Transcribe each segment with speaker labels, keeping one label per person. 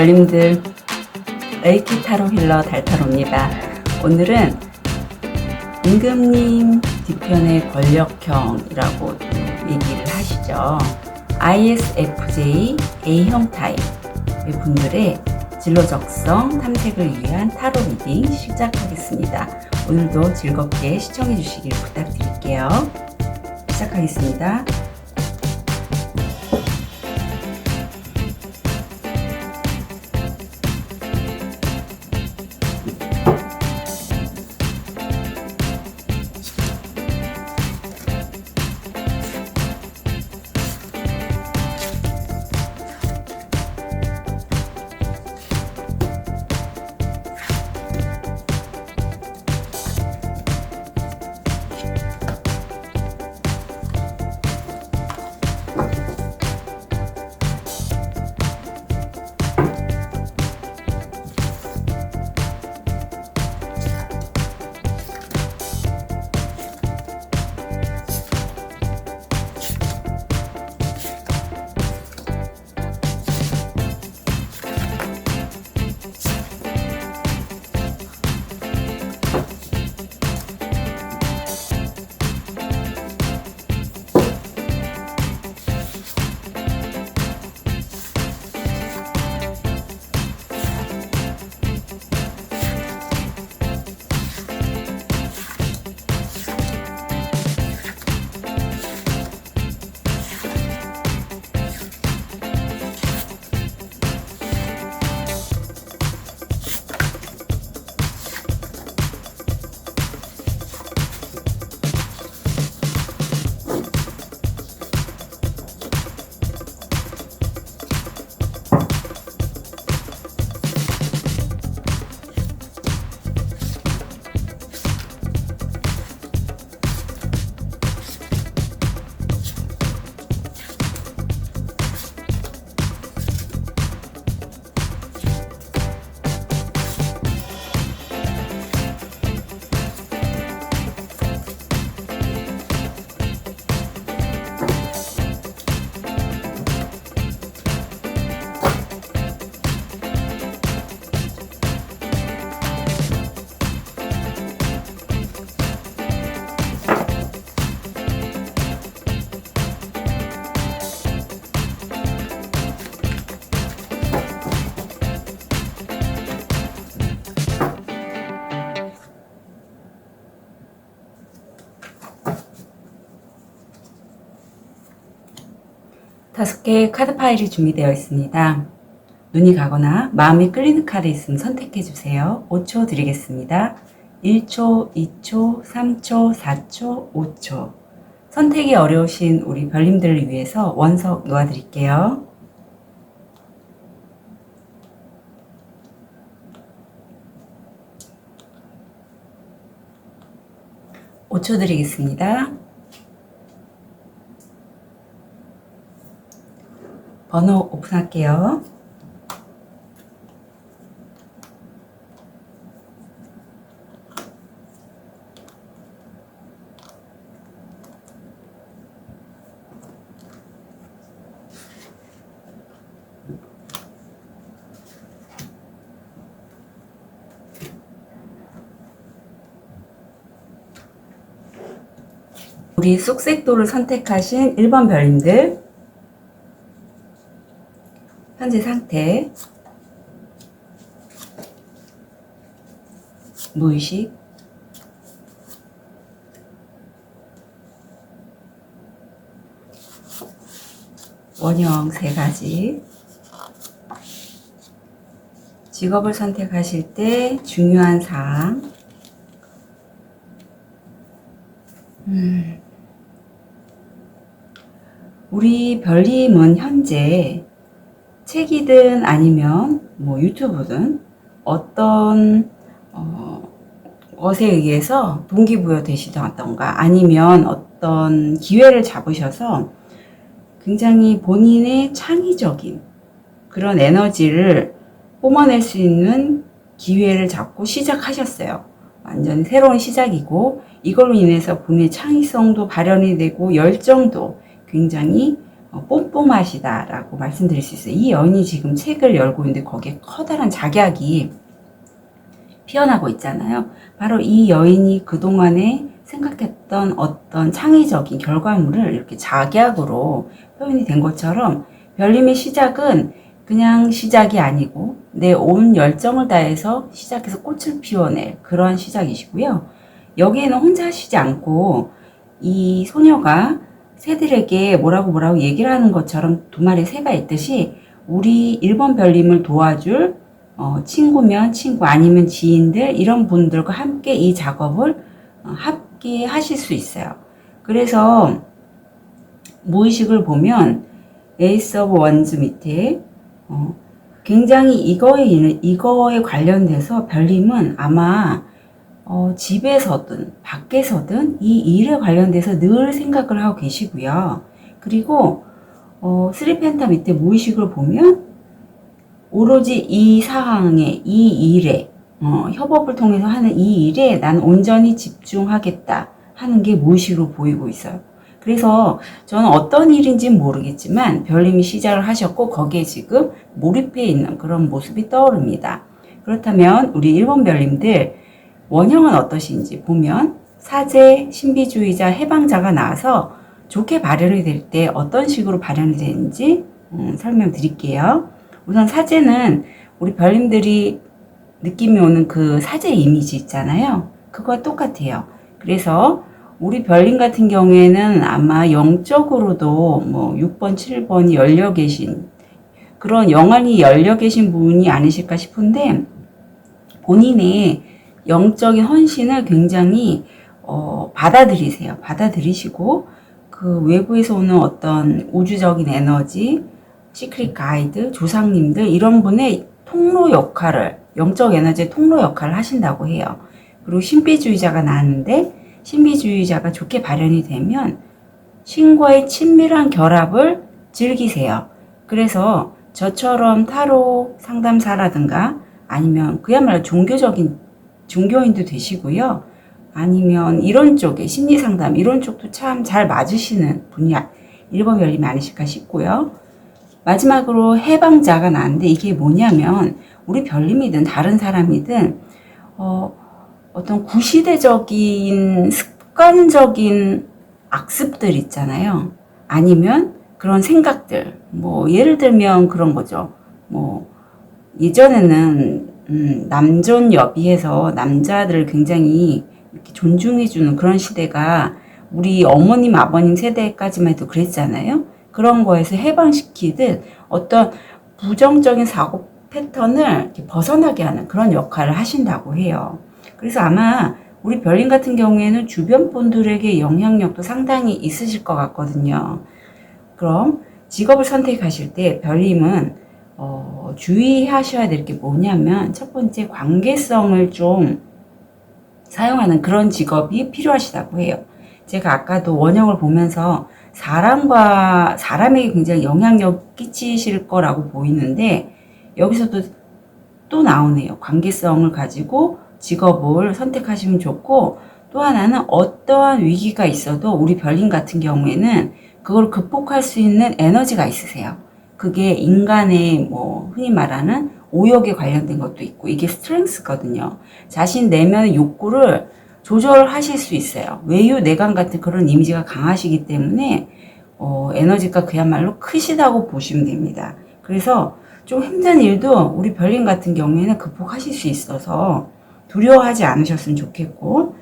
Speaker 1: 별님들, 레이키 타로 힐러 달타로입니다. 오늘은 임금님 뒤편의 권력형이라고 얘기를 하시죠. ISFJ A형 타입의 분들의 진로적성 탐색을 위한 타로 리딩 시작하겠습니다. 오늘도 즐겁게 시청해 주시길 부탁드릴게요. 시작하겠습니다. 다섯 개의 카드 파일이 준비되어 있습니다. 눈이 가거나 마음이 끌리는 카드 있으면 선택해 주세요. 5초 드리겠습니다. 1초, 2초, 3초, 4초, 5초. 선택이 어려우신 우리 별님들을 위해서 원석 놓아드릴게요. (5초) 드리겠습니다. 번호 오픈할게요. 우리 쑥색도를 선택하신 1번 별님들, 현재 상태, 무의식, 원형 3가지, 직업을 선택하실 때 중요한 사항, 우리 별님은 현재 책이든 아니면 뭐 유튜브든 어떤 것에 의해서 동기부여 되시던가 아니면 어떤 기회를 잡으셔서 굉장히 본인의 창의적인 그런 에너지를 뿜어낼 수 있는 기회를 잡고 시작하셨어요. 완전히 새로운 시작이고, 이걸로 인해서 본인의 창의성도 발현이 되고 열정도 굉장히 뽐뽐하시다라고 말씀드릴 수 있어요. 이 여인이 지금 책을 열고 있는데 거기에 커다란 작약이 피어나고 있잖아요. 바로 이 여인이 그동안에 생각했던 어떤 창의적인 결과물을 이렇게 작약으로 표현이 된 것처럼 별님의 시작은 그냥 시작이 아니고 내 온 열정을 다해서 시작해서 꽃을 피워낼 그런 시작이시고요. 여기에는 혼자 하시지 않고 이 소녀가 새들에게 뭐라고 얘기를 하는 것처럼 두 마리 새가 있듯이 우리 1번 별님을 도와줄 친구면 친구 아니면 지인들 이런 분들과 함께 이 작업을 함께 하실 수 있어요. 그래서 무의식을 보면 에이스 오브 원즈 밑에 굉장히 이거에 관련돼서 별님은 아마 집에서든 밖에서든 이 일에 관련돼서 늘 생각을 하고 계시고요. 그리고 스리펜타 밑에 무의식을 보면 오로지 이 사항에 이 일에 협업을 통해서 하는 이 일에 난 온전히 집중하겠다 하는 게 무의식으로 보이고 있어요. 그래서 저는 어떤 일인지는 모르겠지만 별님이 시작을 하셨고 거기에 지금 몰입해 있는 그런 모습이 떠오릅니다. 그렇다면 우리 1번 별님들 원형은 어떠신지 보면 사제, 신비주의자, 해방자가 나와서 좋게 발현이 될 때 어떤 식으로 발현이 되는지 설명드릴게요. 우선 사제는 우리 별님들이 느낌이 오는 그 사제 이미지 있잖아요. 그거와 똑같아요. 그래서 우리 별님 같은 경우에는 아마 영적으로도 뭐 6번, 7번이 열려 계신 그런 영안이 열려 계신 분이 아니실까 싶은데 본인의 영적인 헌신을 굉장히 받아들이세요. 받아들이시고 그 외부에서 오는 어떤 우주적인 에너지, 시크릿 가이드, 조상님들 이런 분의 통로 역할을 영적 에너지의 통로 역할을 하신다고 해요. 그리고 신비주의자가 나왔는데 신비주의자가 좋게 발현이 되면 신과의 친밀한 결합을 즐기세요. 그래서 저처럼 타로 상담사라든가 아니면 그야말로 종교인도 되시고요. 아니면 이런 쪽에 심리상담 이런 쪽도 참 잘 맞으시는 분이 1번 별님이 아니실까 싶고요. 마지막으로 해방자가 나왔는데 이게 뭐냐면 우리 별님이든 다른 사람이든 어떤 구시대적인 습관적인 악습들 있잖아요. 아니면 그런 생각들 뭐 예를 들면 그런 거죠. 뭐 예전에는 남존 여비해서 남자들을 굉장히 이렇게 존중해주는 그런 시대가 우리 어머님 아버님 세대까지만 해도 그랬잖아요. 그런 거에서 해방시키듯 어떤 부정적인 사고 패턴을 이렇게 벗어나게 하는 그런 역할을 하신다고 해요. 그래서 아마 우리 별님 같은 경우에는 주변 분들에게 영향력도 상당히 있으실 것 같거든요. 그럼 직업을 선택하실 때 별님은 주의하셔야 될 게 뭐냐면 첫 번째 관계성을 좀 사용하는 그런 직업이 필요하시다고 해요. 제가 아까도 원형을 보면서 사람에게 굉장히 영향력 끼치실 거라고 보이는데 여기서도 또 나오네요. 관계성을 가지고 직업을 선택하시면 좋고 또 하나는 어떠한 위기가 있어도 우리 별님 같은 경우에는 그걸 극복할 수 있는 에너지가 있으세요. 그게 인간의 뭐 흔히 말하는 오역에 관련된 것도 있고 이게 스트렝스거든요. 자신 내면의 욕구를 조절하실 수 있어요. 외유 내강 같은 그런 이미지가 강하시기 때문에 에너지가 그야말로 크시다고 보시면 됩니다. 그래서 좀 힘든 일도 우리 별님 같은 경우에는 극복하실 수 있어서 두려워하지 않으셨으면 좋겠고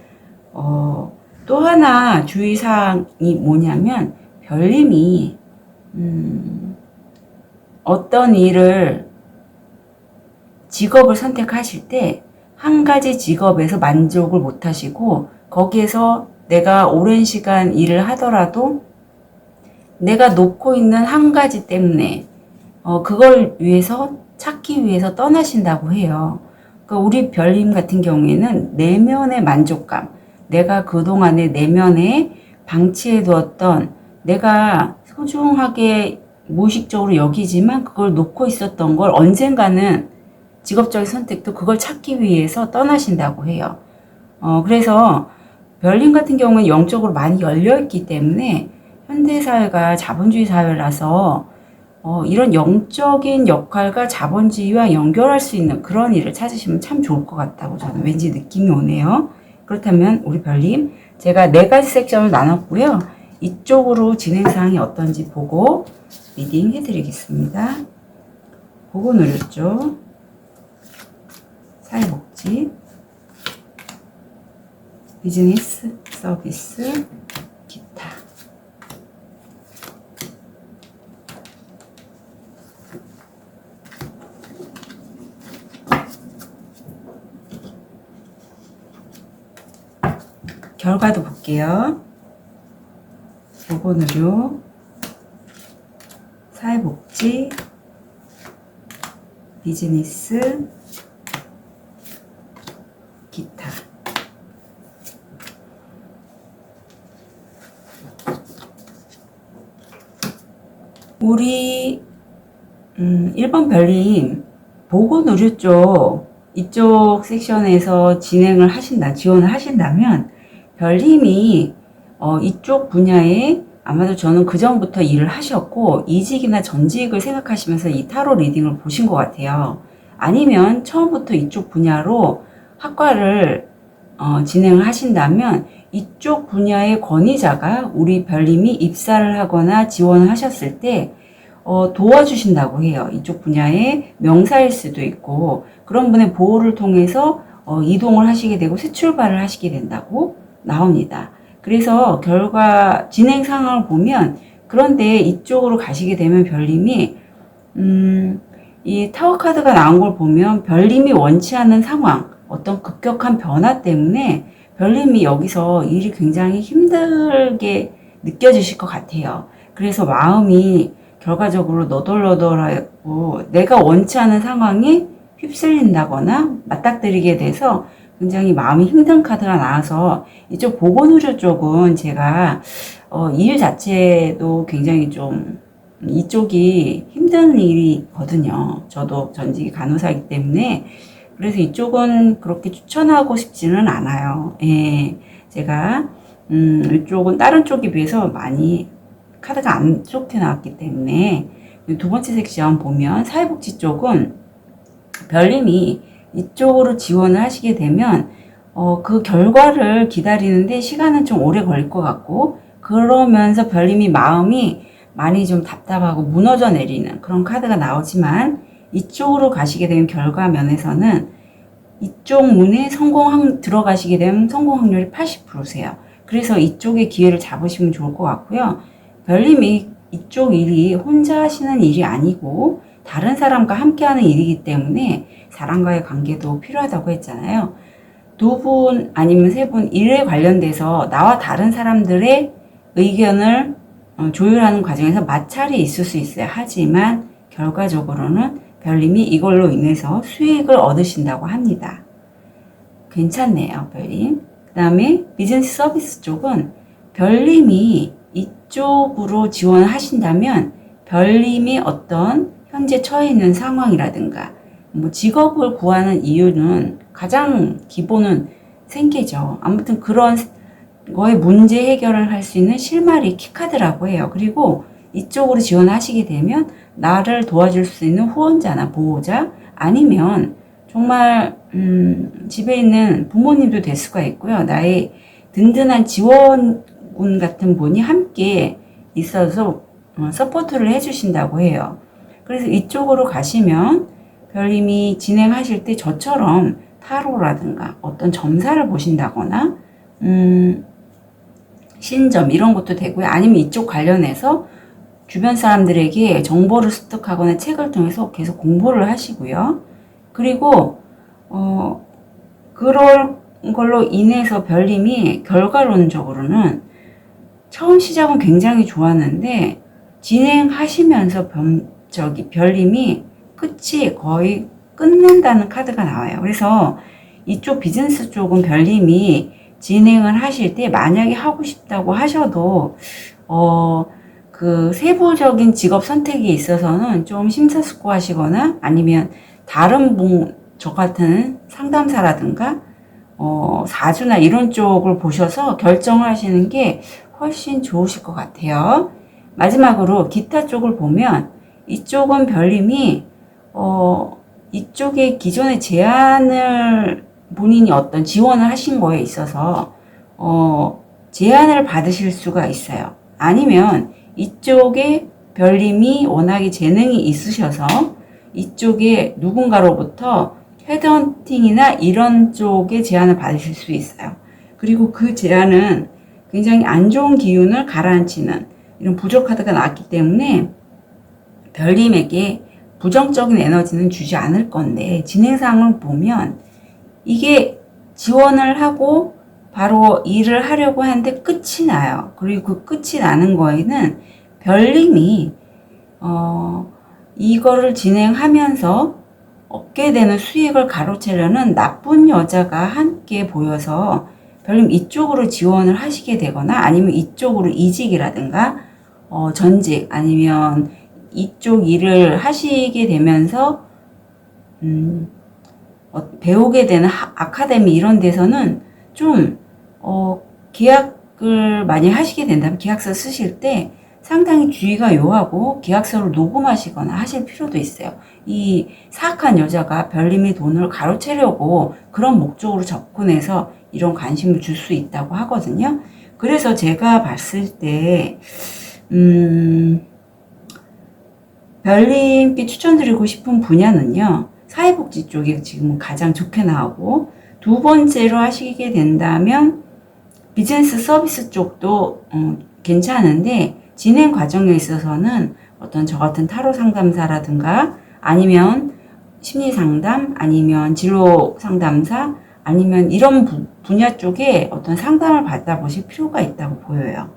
Speaker 1: 또 하나 주의사항이 뭐냐면 별님이 어떤 일을 직업을 선택하실 때 한 가지 직업에서 만족을 못 하시고 거기에서 내가 오랜 시간 일을 하더라도 내가 놓고 있는 한 가지 때문에 그걸 찾기 위해서 떠나신다고 해요. 그러니까 우리 별님 같은 경우에는 내면의 만족감, 내가 그동안에 내면에 방치해 두었던 내가 소중하게 무의식적으로 여기지만 그걸 놓고 있었던 걸 언젠가는 직업적인 선택도 그걸 찾기 위해서 떠나신다고 해요. 그래서 별님 같은 경우는 영적으로 많이 열려있기 때문에 현대사회가 자본주의 사회라서 이런 영적인 역할과 자본주의와 연결할 수 있는 그런 일을 찾으시면 참 좋을 것 같다고 저는 왠지 느낌이 오네요. 그렇다면 우리 별님, 제가 4가지 섹션을 나눴고요. 이쪽으로 진행사항이 어떤지 보고 리딩 해드리겠습니다. 보고 누렸죠. 사회복지, 비즈니스, 서비스, 기타. 결과도 볼게요. 보건의료, 사회복지, 비즈니스, 기타. 우리 1번 별님, 보건의료 쪽 이쪽 섹션에서 진행을 지원을 하신다면 별님이 이쪽 분야에 아마도 저는 그 전부터 일을 하셨고 이직이나 전직을 생각하시면서 이 타로 리딩을 보신 것 같아요. 아니면 처음부터 이쪽 분야로 학과를 진행을 하신다면 이쪽 분야의 권위자가 우리 별님이 입사를 하거나 지원을 하셨을 때 도와주신다고 해요. 이쪽 분야의 명사일 수도 있고 그런 분의 보호를 통해서 이동을 하시게 되고 새 출발을 하시게 된다고 나옵니다. 그래서 결과 진행 상황을 보면 그런데 이쪽으로 가시게 되면 별님이 이 타워 카드가 나온 걸 보면 별님이 원치 않는 상황, 어떤 급격한 변화 때문에 별님이 여기서 일이 굉장히 힘들게 느껴지실 것 같아요. 그래서 마음이 결과적으로 너덜너덜하고 내가 원치 않은 상황에 휩쓸린다거나 맞닥뜨리게 돼서 굉장히 마음이 힘든 카드가 나와서 이쪽 보건의료 쪽은 제가 일 자체도 굉장히 좀 이쪽이 힘든 일이거든요. 저도 전직이 간호사이기 때문에 그래서 이쪽은 그렇게 추천하고 싶지는 않아요. 예, 제가 이쪽은 다른 쪽에 비해서 많이 카드가 안 좋게 나왔기 때문에 두 번째 섹션 보면 사회복지 쪽은 별님이 이쪽으로 지원을 하시게 되면 그 결과를 기다리는데 시간은 좀 오래 걸릴 것 같고 그러면서 별님이 마음이 많이 좀 답답하고 무너져 내리는 그런 카드가 나오지만 이쪽으로 가시게 되면 결과 면에서는 이쪽 문에 들어가시게 되면 성공 확률이 80%세요. 그래서 이쪽의 기회를 잡으시면 좋을 것 같고요. 별님이 이쪽 일이 혼자 하시는 일이 아니고 다른 사람과 함께하는 일이기 때문에 사람과의 관계도 필요하다고 했잖아요. 2분 아니면 3분 일에 관련돼서 나와 다른 사람들의 의견을 조율하는 과정에서 마찰이 있을 수 있어요. 하지만 결과적으로는 별님이 이걸로 인해서 수익을 얻으신다고 합니다. 괜찮네요, 별님. 그 다음에 비즈니스 서비스 쪽은 별님이 이쪽으로 지원을 하신다면 별님이 어떤 현재 처해 있는 상황이라든가 뭐 직업을 구하는 이유는 가장 기본은 생계죠. 아무튼 그런 거에 문제 해결을 할 수 있는 실마리 키카드라고 해요. 그리고 이쪽으로 지원하시게 되면 나를 도와줄 수 있는 후원자나 보호자 아니면 정말 집에 있는 부모님도 될 수가 있고요. 나의 든든한 지원군 같은 분이 함께 있어서 서포트를 해주신다고 해요. 그래서 이쪽으로 가시면 별님이 진행하실 때 저처럼 타로라든가 어떤 점사를 보신다거나 신점 이런 것도 되고요. 아니면 이쪽 관련해서 주변 사람들에게 정보를 습득하거나 책을 통해서 계속 공부를 하시고요. 그리고 그럴 걸로 인해서 별님이 결과론적으로는 처음 시작은 굉장히 좋았는데 진행하시면서 별님이 끝이 거의 끝낸다는 카드가 나와요. 그래서 이쪽 비즈니스 쪽은 별님이 진행을 하실 때 만약에 하고 싶다고 하셔도 그 세부적인 직업 선택에 있어서는 좀 심사숙고하시거나 아니면 다른 저 같은 상담사라든가 사주나 이런 쪽을 보셔서 결정을 하시는 게 훨씬 좋으실 것 같아요. 마지막으로 기타 쪽을 보면 이쪽은 별님이 이쪽에 기존의 제안을 본인이 어떤 지원을 하신 거에 있어서 제안을 받으실 수가 있어요. 아니면 이쪽에 별님이 워낙에 재능이 있으셔서 이쪽에 누군가로부터 헤드헌팅이나 이런 쪽에 제안을 받으실 수 있어요. 그리고 그 제안은 굉장히 안 좋은 기운을 가라앉히는 이런 부조 카드가 나왔기 때문에 별님에게 부정적인 에너지는 주지 않을 건데, 진행상을 보면 이게 지원을 하고 바로 일을 하려고 하는데 끝이 나요. 그리고 그 끝이 나는 거에는 별님이 이거를 진행하면서 얻게 되는 수익을 가로채려는 나쁜 여자가 함께 보여서 별님 이쪽으로 지원을 하시게 되거나 아니면 이쪽으로 이직이라든가 전직 아니면 이쪽 일을 하시게 되면서 배우게 되는 아카데미 이런 데서는 좀 계약을 많이 하시게 된다면 계약서 쓰실 때 상당히 주의가 요하고 계약서를 녹음하시거나 하실 필요도 있어요. 이 사악한 여자가 별님의 돈을 가로채려고 그런 목적으로 접근해서 이런 관심을 줄 수 있다고 하거든요. 그래서 제가 봤을 때 별님께 추천드리고 싶은 분야는요, 사회복지 쪽이 지금 가장 좋게 나오고, 두 번째로 하시게 된다면 비즈니스 서비스 쪽도 괜찮은데 진행 과정에 있어서는 어떤 저 같은 타로 상담사라든가 아니면 심리 상담 아니면 진로 상담사 아니면 이런 분야 쪽에 어떤 상담을 받아보실 필요가 있다고 보여요.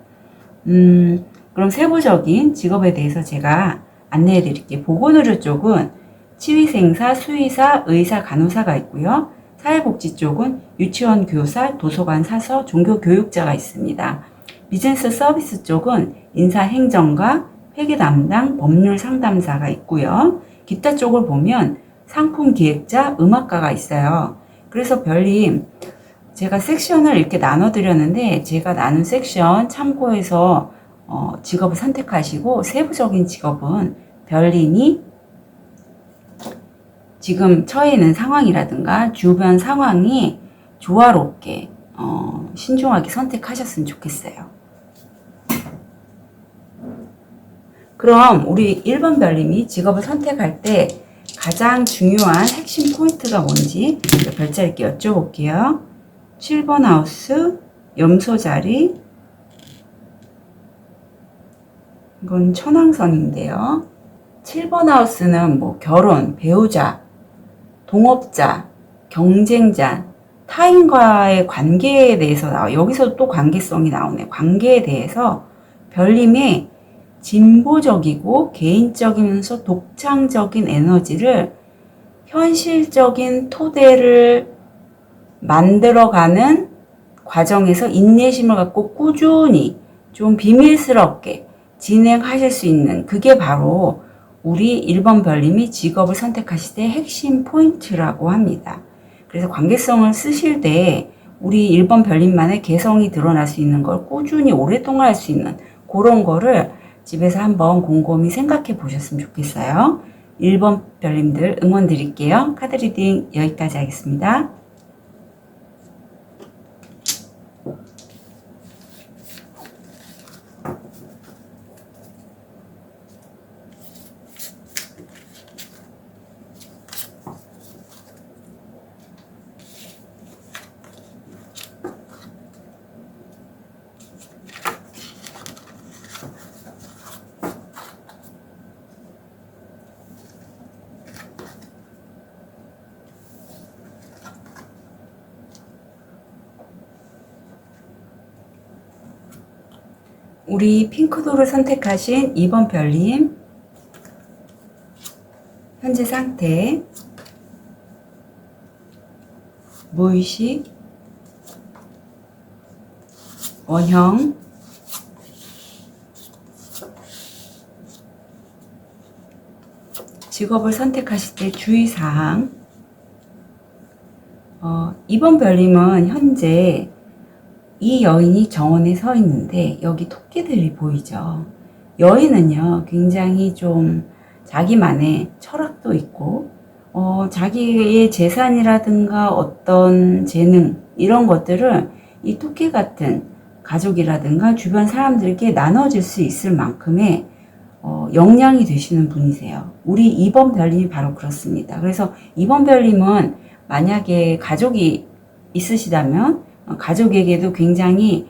Speaker 1: 그럼 세부적인 직업에 대해서 제가 안내해 드릴게요. 보건의료 쪽은 치위생사, 수의사, 의사, 간호사가 있고요. 사회복지 쪽은 유치원 교사, 도서관 사서, 종교교육자가 있습니다. 비즈니스 서비스 쪽은 인사행정가, 회계 담당, 법률 상담사가 있고요. 기타 쪽을 보면 상품 기획자, 음악가가 있어요. 그래서 별님, 제가 섹션을 이렇게 나눠드렸는데 제가 나눈 섹션 참고해서 직업을 선택하시고 세부적인 직업은 별님이 지금 처해 있는 상황이라든가 주변 상황이 조화롭게 신중하게 선택하셨으면 좋겠어요. 그럼 우리 1번 별님이 직업을 선택할 때 가장 중요한 핵심 포인트가 뭔지 별자리께 여쭤볼게요. 7번 하우스 염소 자리, 이건 천왕선인데요. 7번 하우스는 뭐 결혼, 배우자, 동업자, 경쟁자, 타인과의 관계에 대해서 나와요. 여기서 또 관계성이 나오네. 관계에 대해서 별님의 진보적이고 개인적이면서 독창적인 에너지를 현실적인 토대를 만들어가는 과정에서 인내심을 갖고 꾸준히 좀 비밀스럽게 진행하실 수 있는, 그게 바로 우리 1번 별님이 직업을 선택하실 때 핵심 포인트라고 합니다. 그래서 관계성을 쓰실 때 우리 1번 별님만의 개성이 드러날 수 있는 걸 꾸준히 오랫동안 할 수 있는 그런 거를 집에서 한번 곰곰이 생각해 보셨으면 좋겠어요. 1번 별님들 응원 드릴게요. 카드 리딩 여기까지 하겠습니다. 우리 핑크도를 선택하신 2번 별님, 현재 상태, 무의식, 원형, 직업을 선택하실 때 주의사항. 2번 별님은 현재 이 여인이 정원에 서 있는데 여기 토끼들이 보이죠. 여인은요, 굉장히 좀 자기만의 철학도 있고, 자기의 재산이라든가 어떤 재능, 이런 것들을 이 토끼 같은 가족이라든가 주변 사람들에게 나눠줄 수 있을 만큼의 역량이 되시는 분이세요. 우리 이번 별님이 바로 그렇습니다. 그래서 이번 별님은 만약에 가족이 있으시다면 가족에게도 굉장히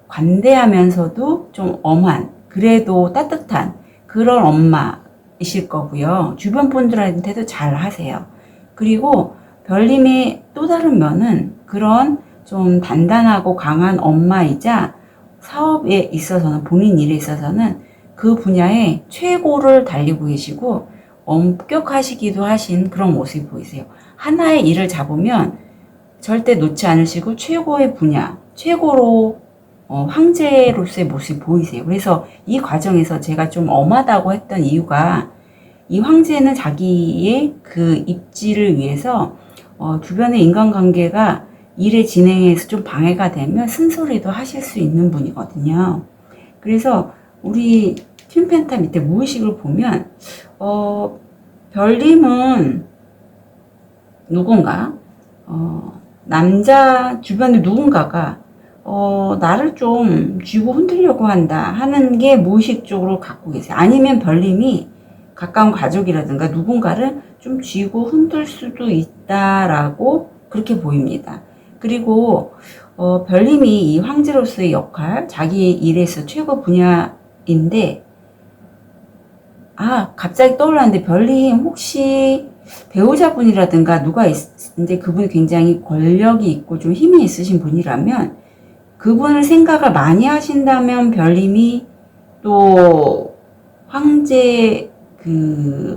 Speaker 1: 관대하면서도 좀 엄한, 그래도 따뜻한 그런 엄마이실 거고요. 주변 분들한테도 잘 하세요. 그리고 별님의 또 다른 면은 그런 좀 단단하고 강한 엄마이자 사업에 있어서는, 본인 일에 있어서는 그 분야에 최고를 달리고 계시고 엄격하시기도 하신 그런 모습이 보이세요. 하나의 일을 잡으면 절대 놓지 않으시고 최고의 분야, 최고로 황제로서의 모습이 보이세요. 그래서 이 과정에서 제가 좀 엄하다고 했던 이유가, 이 황제는 자기의 그 입지를 위해서 주변의 인간관계가 일의 진행에서 좀 방해가 되면 쓴소리도 하실 수 있는 분이거든요. 그래서 우리 튠펜타 밑에 무의식을 보면 별님은 누군가 남자 주변에 누군가가 나를 좀 쥐고 흔들려고 한다 하는 게 무의식적으로 갖고 계세요. 아니면 별님이 가까운 가족이라든가 누군가를 좀 쥐고 흔들 수도 있다라고 그렇게 보입니다. 그리고 별님이 이 황제로서의 역할, 자기 일에서 최고 분야인데, 갑자기 떠올랐는데, 별님 혹시 배우자분이라든가 누가 있는데 그분이 굉장히 권력이 있고 좀 힘이 있으신 분이라면, 그분을 생각을 많이 하신다면 별님이 또 황제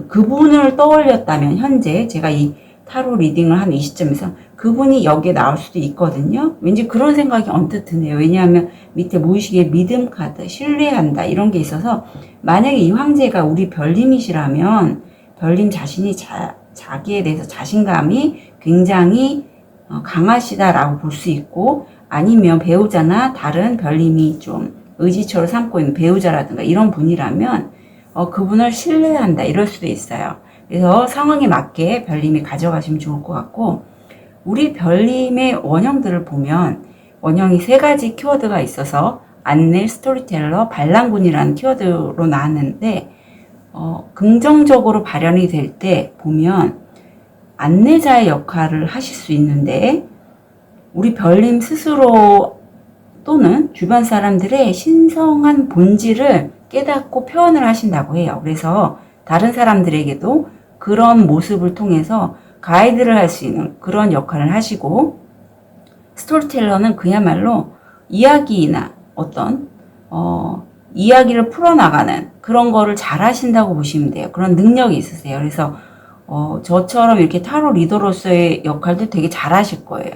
Speaker 1: 그분을 떠올렸다면, 현재 제가 이 타로 리딩을 한 이 시점에서 그분이 여기에 나올 수도 있거든요. 왠지 그런 생각이 언뜻 드네요. 왜냐하면 밑에 무의식에 믿음 카드, 신뢰한다 이런 게 있어서, 만약에 이 황제가 우리 별님이시라면 별님 자신이 자기에 대해서 자신감이 굉장히 강하시다라고 볼 수 있고, 아니면 배우자나 다른 별님이 좀 의지처로 삼고 있는 배우자라든가 이런 분이라면 그분을 신뢰한다 이럴 수도 있어요. 그래서 상황에 맞게 별님이 가져가시면 좋을 것 같고, 우리 별님의 원형들을 보면 원형이 3가지 키워드가 있어서 안내, 스토리텔러, 반란군이라는 키워드로 나왔는데, 긍정적으로 발현이 될 때 보면 안내자의 역할을 하실 수 있는데, 우리 별님 스스로 또는 주변 사람들의 신성한 본질을 깨닫고 표현을 하신다고 해요. 그래서 다른 사람들에게도 그런 모습을 통해서 가이드를 할 수 있는 그런 역할을 하시고, 스토리텔러는 그야말로 이야기나 어떤 이야기를 풀어나가는 그런 거를 잘 하신다고 보시면 돼요. 그런 능력이 있으세요. 그래서 저처럼 이렇게 타로 리더로서의 역할도 되게 잘 하실 거예요.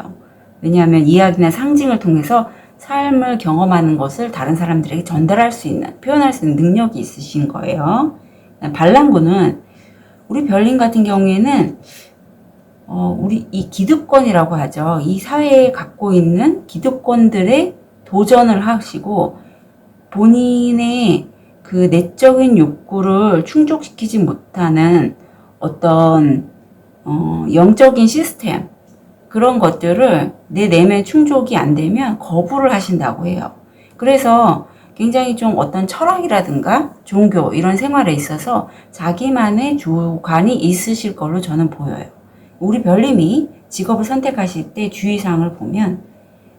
Speaker 1: 왜냐하면 이야기나 상징을 통해서 삶을 경험하는 것을 다른 사람들에게 전달할 수 있는, 표현할 수 있는 능력이 있으신 거예요. 반란군은 우리 별님 같은 경우에는 우리 이 기득권이라고 하죠. 이 사회에 갖고 있는 기득권들의 도전을 하시고, 본인의 그 내적인 욕구를 충족시키지 못하는 어떤 영적인 시스템, 그런 것들을 내 내면 충족이 안 되면 거부를 하신다고 해요. 그래서 굉장히 좀 어떤 철학이라든가 종교 이런 생활에 있어서 자기만의 주관이 있으실 걸로 저는 보여요. 우리 별님이 직업을 선택하실 때 주의사항을 보면,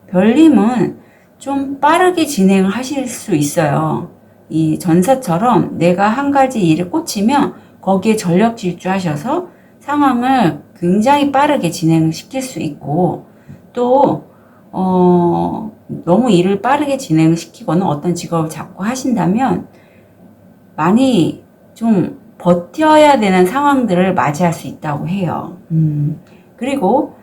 Speaker 1: 별님은 좀 빠르게 진행을 하실 수 있어요. 이 전사처럼 내가 한 가지 일에 꽂히면 거기에 전력 질주하셔서 상황을 굉장히 빠르게 진행을 시킬 수 있고, 또 너무 일을 빠르게 진행을 시키거나 어떤 직업을 잡고 하신다면 많이 좀 버텨야 되는 상황들을 맞이할 수 있다고 해요. 그리고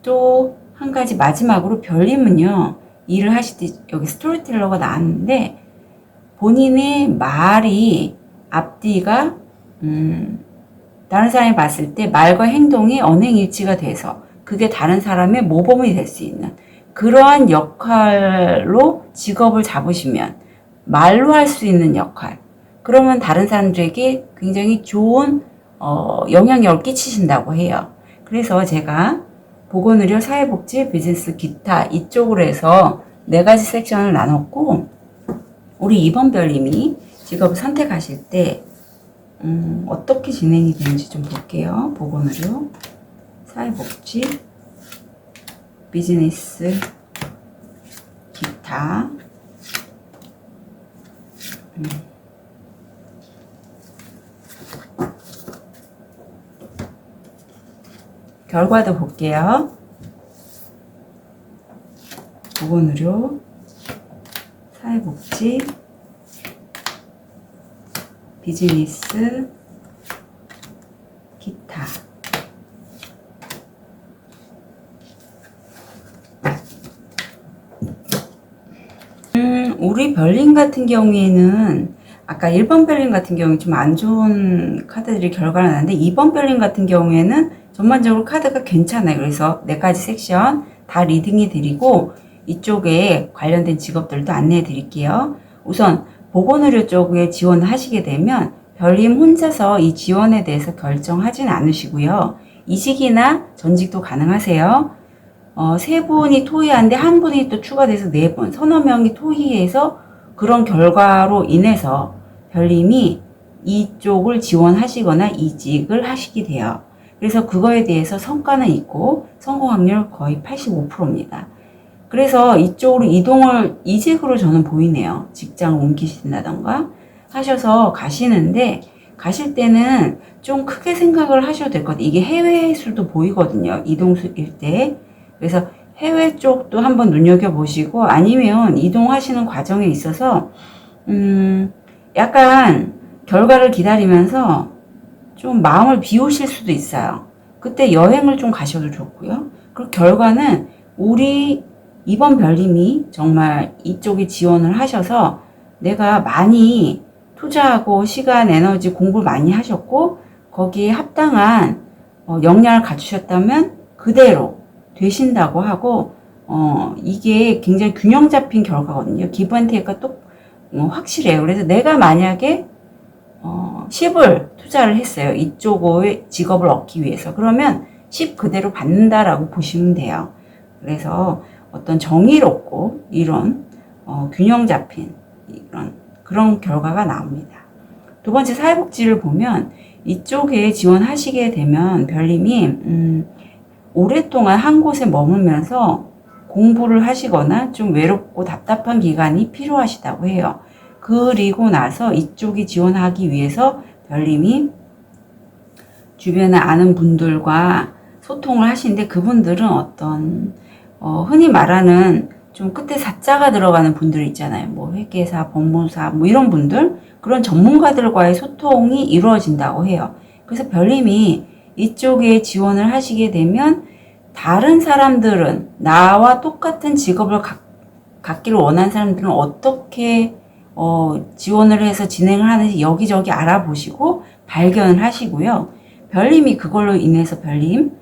Speaker 1: 또 한 가지 마지막으로 별님은요, 일을 하실 때 여기 스토리텔러가 나왔는데, 본인의 말이 앞뒤가 다른 사람이 봤을 때 말과 행동이 언행일치가 돼서 그게 다른 사람의 모범이 될 수 있는 그러한 역할로 직업을 잡으시면 말로 할 수 있는 역할, 그러면 다른 사람들에게 굉장히 좋은 영향력을 끼치신다고 해요. 그래서 제가 보건의료, 사회복지, 비즈니스, 기타 이쪽으로 해서 4가지 섹션을 나눴고, 우리 2번 별님이 직업을 선택하실 때 어떻게 진행이 되는지 좀 볼게요. 보건의료, 사회복지, 비즈니스, 기타. 결과도 볼게요. 보건의료, 사회복지, 비즈니스, 기타. 우리 별님 같은 경우에는 아까 1번 별님 같은 경우에 좀 안 좋은 카드들이 결과가 나는데 2번 별님 같은 경우에는 전반적으로 카드가 괜찮아요. 그래서 4가지 섹션 다 리딩해 드리고 이쪽에 관련된 직업들도 안내해 드릴게요. 우선 보건의료 쪽에 지원을 하시게 되면 별님 혼자서 이 지원에 대해서 결정하진 않으시고요. 이직이나 전직도 가능하세요. 3분이 토의하는데 1분이 또 추가돼서 4분, 서너 명이 토의해서 그런 결과로 인해서 별님이 이쪽을 지원하시거나 이직을 하시게 돼요. 그래서 그거에 대해서 성과는 있고 성공 확률 거의 85%입니다. 그래서 이쪽으로 이직으로 저는 보이네요. 직장을 옮기신다던가 하셔서 가시는데, 가실 때는 좀 크게 생각을 하셔도 될 것 같아요. 이게 해외 술도 보이거든요. 이동수일 때. 그래서 해외 쪽도 한번 눈여겨보시고, 아니면 이동하시는 과정에 있어서 약간 결과를 기다리면서 좀 마음을 비우실 수도 있어요. 그때 여행을 좀 가셔도 좋고요. 그리고 결과는 우리 2번 별님이 정말 이쪽에 지원을 하셔서 내가 많이 투자하고 시간, 에너지, 공부를 많이 하셨고 거기에 합당한 역량을 갖추셨다면 그대로 되신다고 하고, 이게 굉장히 균형 잡힌 결과거든요. 기브앤테이크가 또 확실해요. 그래서 내가 만약에 10을 투자를 했어요. 이쪽의 직업을 얻기 위해서. 그러면 10 그대로 받는다라고 보시면 돼요. 그래서 어떤 정의롭고 이런 균형 잡힌 그런 결과가 나옵니다. 두 번째 사회복지를 보면 이쪽에 지원하시게 되면 별님이 오랫동안 한 곳에 머물면서 공부를 하시거나 좀 외롭고 답답한 기간이 필요하시다고 해요. 그리고 나서 이쪽에 지원하기 위해서 별님이 주변에 아는 분들과 소통을 하시는데, 그분들은 어떤 흔히 말하는 좀 끝에 사자가 들어가는 분들 있잖아요. 뭐 회계사, 법무사 뭐 이런 분들, 그런 전문가들과의 소통이 이루어진다고 해요. 그래서 별님이 이쪽에 지원을 하시게 되면 다른 사람들은 나와 똑같은 직업을 갖기를 원하는 사람들은 어떻게 지원을 해서 진행을 하는지 여기저기 알아보시고 발견을 하시고요. 별님이 그걸로 인해서 별님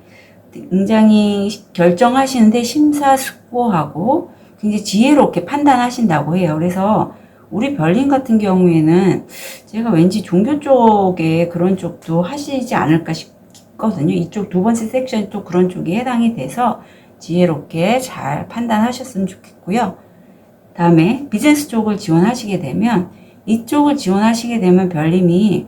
Speaker 1: 굉장히 결정하시는데 심사숙고하고 굉장히 지혜롭게 판단하신다고 해요. 그래서 우리 별님 같은 경우에는 제가 왠지 종교 쪽에 그런 쪽도 하시지 않을까 싶거든요. 이쪽 두 번째 섹션이 또 그런 쪽에 해당이 돼서 지혜롭게 잘 판단하셨으면 좋겠고요. 다음에 비즈니스 쪽을 지원하시게 되면, 이쪽을 지원하시게 되면 별님이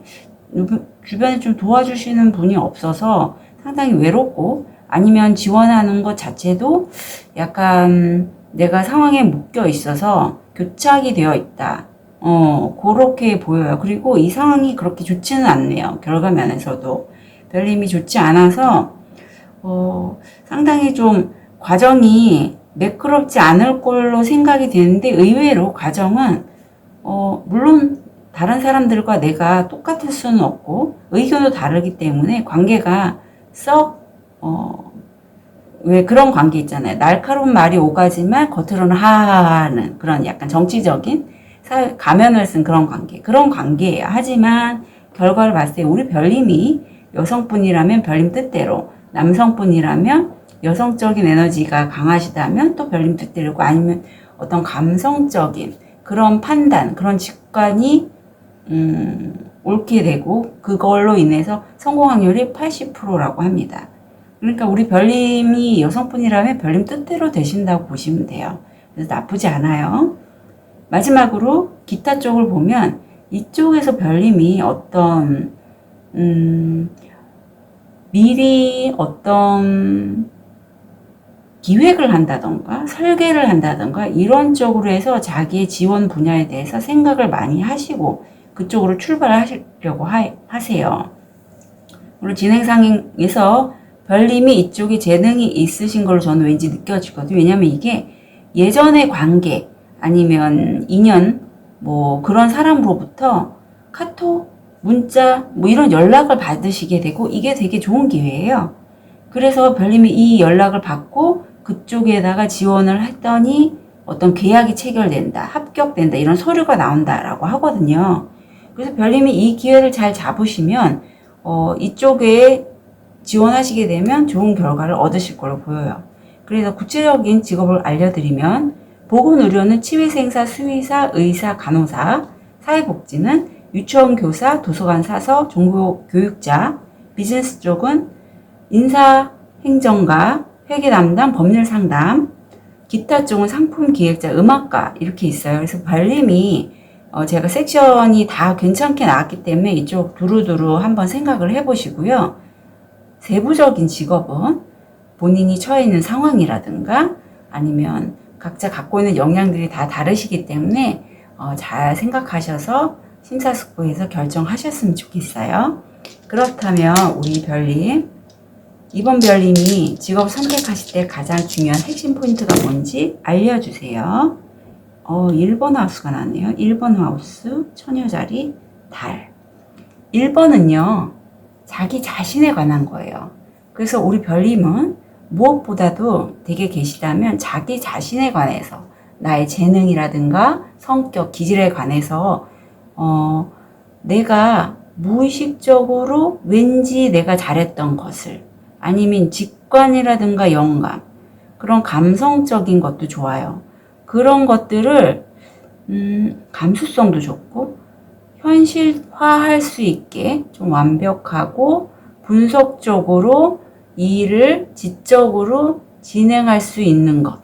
Speaker 1: 주변에 좀 도와주시는 분이 없어서 상당히 외롭고, 아니면 지원하는 것 자체도 약간 내가 상황에 묶여 있어서 교착이 되어 있다. 그렇게 보여요. 그리고 이 상황이 그렇게 좋지는 않네요. 결과면에서도. 별님이 좋지 않아서, 상당히 좀 과정이 매끄럽지 않을 걸로 생각이 되는데, 의외로 과정은, 물론 다른 사람들과 내가 똑같을 수는 없고, 의견도 다르기 때문에 관계가 썩, 왜 그런 관계 있잖아요. 날카로운 말이 오가지만 겉으로는 하하하는 그런 약간 정치적인 가면을 쓴 그런 관계. 그런 관계예요. 하지만 결과를 봤을 때 우리 별님이 여성분이라면 별님 뜻대로, 남성분이라면 여성적인 에너지가 강하시다면 또 별님 뜻대로고, 아니면 어떤 감성적인 그런 판단, 그런 직관이 옳게 되고 그걸로 인해서 성공 확률이 80%라고 합니다. 그러니까 우리 별님이 여성분이라면 별님 뜻대로 되신다고 보시면 돼요. 그래서 나쁘지 않아요. 마지막으로 기타 쪽을 보면 이쪽에서 별님이 어떤 미리 어떤 기획을 한다던가 설계를 한다던가 이런 쪽으로 해서 자기의 지원 분야에 대해서 생각을 많이 하시고 그쪽으로 출발하시려고 하세요. 물론 진행상에서 별님이 이쪽에 재능이 있으신 걸로 저는 왠지 느껴지거든요. 왜냐면 이게 예전의 관계 아니면 인연 뭐 그런 사람으로부터 카톡, 문자 뭐 이런 연락을 받으시게 되고 이게 되게 좋은 기회예요. 그래서 별님이 이 연락을 받고 그쪽에다가 지원을 했더니 어떤 계약이 체결된다, 합격된다 이런 서류가 나온다라고 하거든요. 그래서 별님이 이 기회를 잘 잡으시면 이쪽에 지원하시게 되면 좋은 결과를 얻으실 걸로 보여요. 그래서 구체적인 직업을 알려드리면 보건의료는 치위생사, 수의사, 의사, 간호사, 사회복지는 유치원 교사, 도서관 사서, 종교교육자, 비즈니스 쪽은 인사, 행정가, 회계 담당, 법률 상담, 기타 쪽은 상품 기획자, 음악가 이렇게 있어요. 그래서 별님이 제가 섹션이 다 괜찮게 나왔기 때문에 이쪽 두루두루 한번 생각을 해보시고요. 세부적인 직업은 본인이 처해 있는 상황이라든가 아니면 각자 갖고 있는 역량들이 다 다르시기 때문에 잘 생각하셔서 심사숙고해서 결정하셨으면 좋겠어요. 그렇다면 우리 별님, 이번 별님이 직업 선택하실 때 가장 중요한 핵심 포인트가 뭔지 알려주세요. 1번 하우스가 나왔네요. 1번 하우스, 처녀자리, 달. 1번은요, 자기 자신에 관한 거예요. 그래서 우리 별님은 무엇보다도 되게 계시다면 자기 자신에 관해서 나의 재능이라든가 성격, 기질에 관해서 내가 무의식적으로 왠지 내가 잘했던 것을 아니면 직관이라든가 영감 그런 감성적인 것도 좋아요. 그런 것들을 감수성도 좋고 현실화할 수 있게 좀 완벽하고 분석적으로 이 일을 지적으로 진행할 수 있는 것.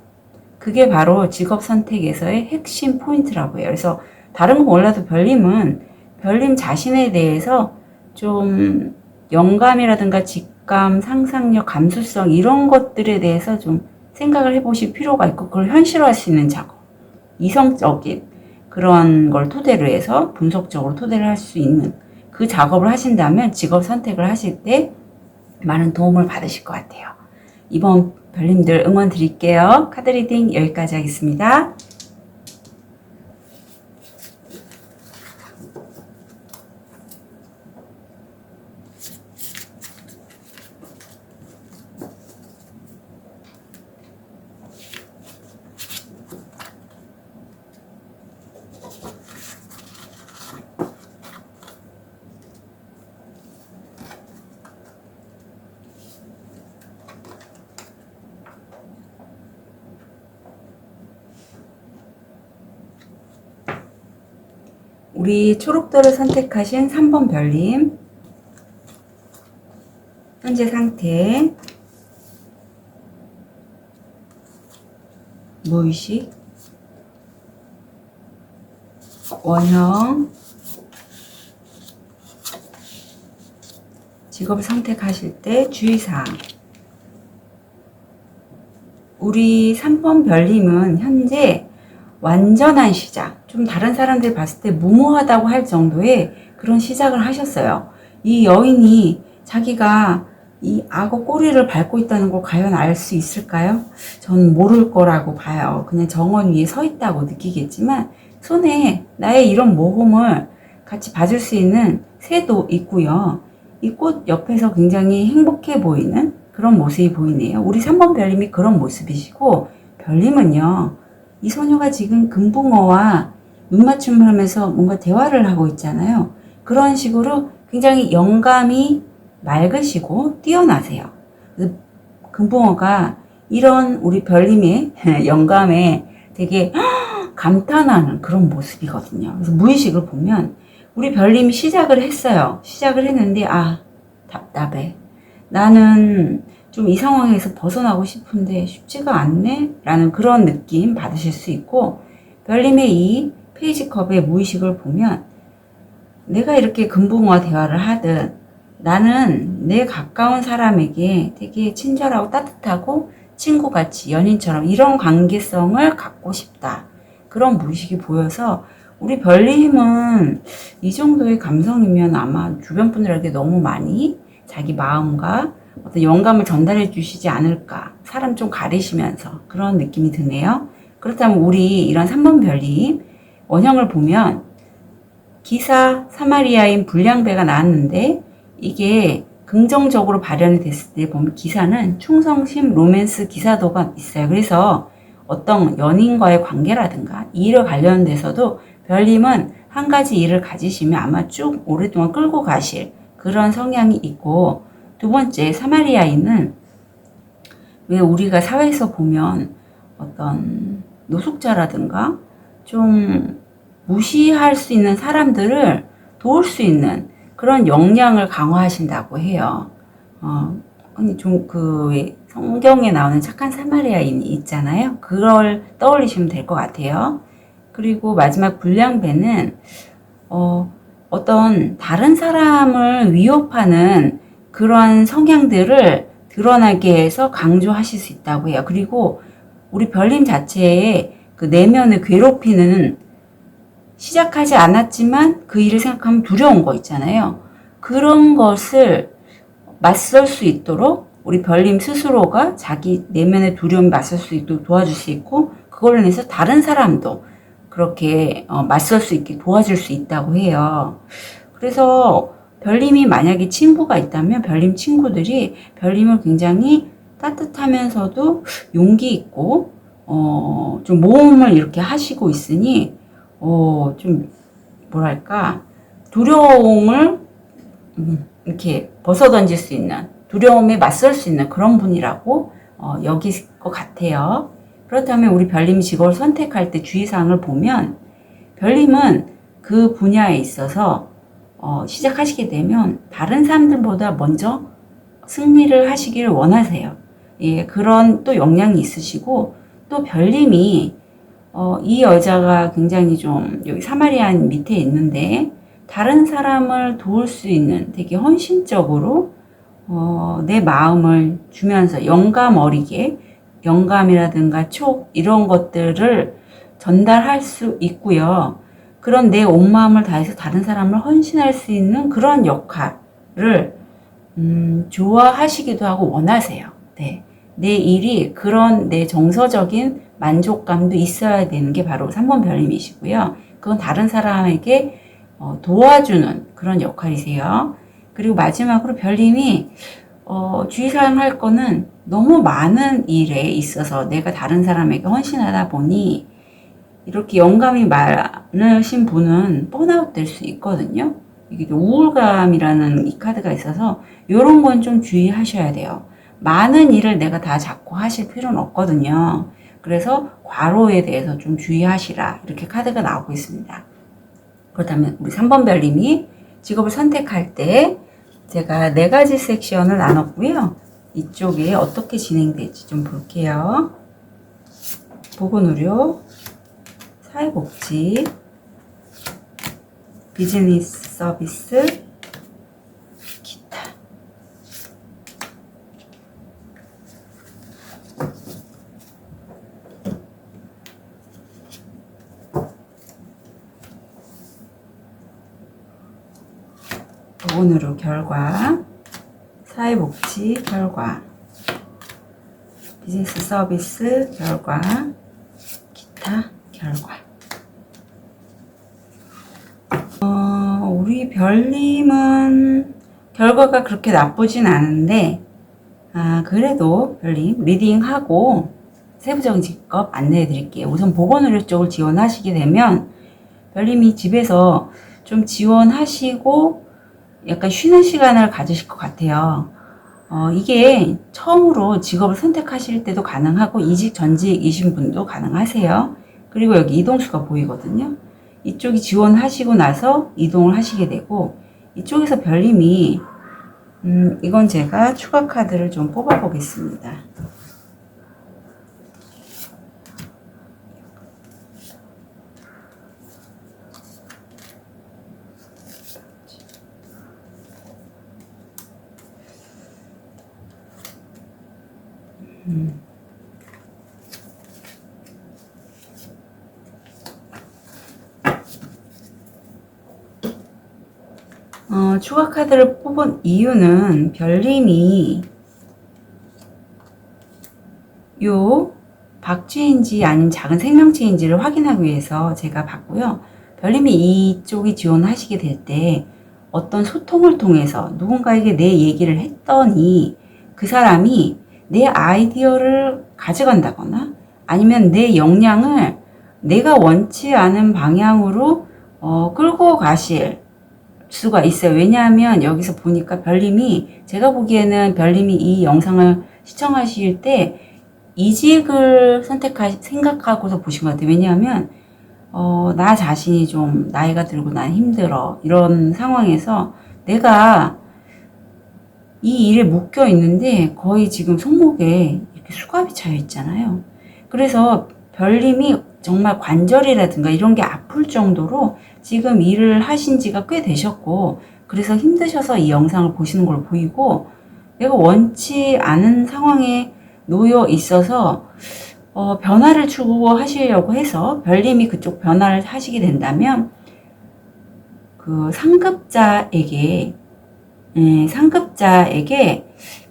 Speaker 1: 그게 바로 직업 선택에서의 핵심 포인트라고 해요. 그래서 다른 거 몰라도 별님은 별님 자신에 대해서 좀 영감이라든가 직감, 상상력, 감수성 이런 것들에 대해서 좀 생각을 해보실 필요가 있고 그걸 현실화할 수 있는 작업. 이성적인 그런 걸 토대로 해서 분석적으로 토대를 할 수 있는 그 작업을 하신다면 직업 선택을 하실 때 많은 도움을 받으실 것 같아요. 이번 별님들 응원 드릴게요. 카드 리딩 여기까지 하겠습니다. 우리 초록도를 선택하신 3번 별님 현재 상태 무의식 원형 직업을 선택하실 때 주의사항 우리 3번 별님은 현재 완전한 시작, 좀 다른 사람들 봤을 때 무모하다고 할 정도의 그런 시작을 하셨어요. 이 여인이 자기가 이 악어 꼬리를 밟고 있다는 걸 과연 알 수 있을까요? 저는 모를 거라고 봐요. 그냥 정원 위에 서 있다고 느끼겠지만 손에 나의 이런 모험을 같이 봐줄 수 있는 새도 있고요. 이 꽃 옆에서 굉장히 행복해 보이는 그런 모습이 보이네요. 우리 3번 별님이 그런 모습이시고 별님은요. 이 소녀가 지금 금붕어와 눈맞춤을 하면서 뭔가 대화를 하고 있잖아요. 그런 식으로 굉장히 영감이 맑으시고 뛰어나세요. 금붕어가 이런 우리 별님의 영감에 되게 감탄하는 그런 모습이거든요. 그래서 무의식을 보면 우리 별님이 시작을 했어요. 시작을 했는데 답답해. 나는 좀 이 상황에서 벗어나고 싶은데 쉽지가 않네? 라는 그런 느낌 받으실 수 있고, 별님의 이 페이지 컵의 무의식을 보면 내가 이렇게 금붕어와 대화를 하듯 나는 내 가까운 사람에게 되게 친절하고 따뜻하고 친구같이 연인처럼 이런 관계성을 갖고 싶다. 그런 무의식이 보여서 우리 별님은 이 정도의 감성이면 아마 주변 분들에게 너무 많이 자기 마음과 어떤 영감을 전달해 주시지 않을까. 사람 좀 가리시면서 그런 느낌이 드네요. 그렇다면 우리 이런 3번 별님 원형을 보면 기사 사마리아인 불량배가 나왔는데 이게 긍정적으로 발현이 됐을 때 보면 기사는 충성심, 로맨스 기사도가 있어요. 그래서 어떤 연인과의 관계라든가 일에 관련돼서도 별님은 한 가지 일을 가지시면 아마 쭉 오랫동안 끌고 가실 그런 성향이 있고, 두 번째 사마리아인은 왜 우리가 사회에서 보면 어떤 노숙자라든가 좀 무시할 수 있는 사람들을 도울 수 있는 그런 역량을 강화하신다고 해요. 좀 성경에 나오는 착한 사마리아인이 있잖아요. 그걸 떠올리시면 될 것 같아요. 그리고 마지막 불량배는 어떤 다른 사람을 위협하는 그러한 성향들을 드러나게 해서 강조하실 수 있다고 해요. 그리고 우리 별님 자체의 그 내면을 괴롭히는 시작하지 않았지만 그 일을 생각하면 두려운 거 있잖아요. 그런 것을 맞설 수 있도록 우리 별님 스스로가 자기 내면의 두려움에 맞설 수 있도록 도와줄 수 있고, 그걸로 인해서 다른 사람도 그렇게 맞설 수 있게 도와줄 수 있다고 해요. 그래서 별님이 만약에 친구가 있다면 별님 친구들이 별님을 굉장히 따뜻하면서도 용기 있고 좀 모험을 이렇게 하시고 있으니 좀 뭐랄까 두려움을 이렇게 벗어던질 수 있는, 두려움에 맞설 수 있는 그런 분이라고 여길 것 같아요. 그렇다면 우리 별님이 직업을 선택할 때 주의사항을 보면 별님은 그 분야에 있어서 시작하시게 되면 다른 사람들보다 먼저 승리를 하시기를 원하세요. 예, 그런 또 역량이 있으시고, 또 별님이 이 여자가 굉장히 좀 여기 사마리안 밑에 있는데 다른 사람을 도울 수 있는 되게 헌신적으로 내 마음을 주면서 영감 어리게 영감이라든가 촉 이런 것들을 전달할 수 있고요. 그런 내 온 마음을 다해서 다른 사람을 헌신할 수 있는 그런 역할을 좋아하시기도 하고 원하세요. 네. 내 일이 그런 내 정서적인 만족감도 있어야 되는 게 바로 3번 별님이시고요. 그건 다른 사람에게 도와주는 그런 역할이세요. 그리고 마지막으로 별님이 주의사항 할 거는 너무 많은 일에 있어서 내가 다른 사람에게 헌신하다 보니 이렇게 영감이 많으신 분은 번아웃 될 수 있거든요. 이게 우울감이라는 이 카드가 있어서 이런 건 좀 주의하셔야 돼요. 많은 일을 내가 다 잡고 하실 필요는 없거든요. 그래서 과로에 대해서 좀 주의하시라 이렇게 카드가 나오고 있습니다. 그렇다면 우리 3번 별님이 직업을 선택할 때 제가 4가지 섹션을 나눴고요. 이쪽에 어떻게 진행될지 좀 볼게요. 보건의료, 사회복지, 비즈니스 서비스, 기타. 보건의료 결과, 사회복지 결과, 비즈니스 서비스 결과, 기타 결과. 우리 별님은 결과가 그렇게 나쁘진 않은데 그래도 별님 리딩하고 세부적인 직업 안내해 드릴게요. 우선 보건의료 쪽을 지원하시게 되면 별님이 집에서 좀 지원하시고 약간 쉬는 시간을 가지실 것 같아요. 이게 처음으로 직업을 선택하실 때도 가능하고 이직 전직이신 분도 가능하세요. 그리고 여기 이동수가 보이거든요. 이쪽이 지원하시고 나서 이동을 하시게 되고, 이쪽에서 별님이 이건 제가 추가 카드를 좀 뽑아 보겠습니다. 추가 카드를 뽑은 이유는 별님이 요 박쥐인지 아니면 작은 생명체인지를 확인하기 위해서 제가 봤고요. 별님이 이쪽이 지원하시게 될 때 어떤 소통을 통해서 누군가에게 내 얘기를 했더니 그 사람이 내 아이디어를 가져간다거나 아니면 내 역량을 내가 원치 않은 방향으로 끌고 가실 수가 있어요. 왜냐하면 여기서 보니까 별님이, 제가 보기에는 별님이 이 영상을 시청하실 때 이직을 생각하고서 보신 것 같아요. 왜냐하면 나 자신이 좀 나이가 들고 난 힘들어, 이런 상황에서 내가 이 일에 묶여 있는데 거의 지금 손목에 이렇게 수갑이 차여 있잖아요. 그래서 별님이 정말 관절이라든가 이런 게 아플 정도로 지금 일을 하신 지가 꽤 되셨고, 그래서 힘드셔서 이 영상을 보시는 걸로 보이고, 내가 원치 않은 상황에 놓여 있어서 변화를 추구하시려고 해서 별님이 그쪽 변화를 하시게 된다면 그 상급자에게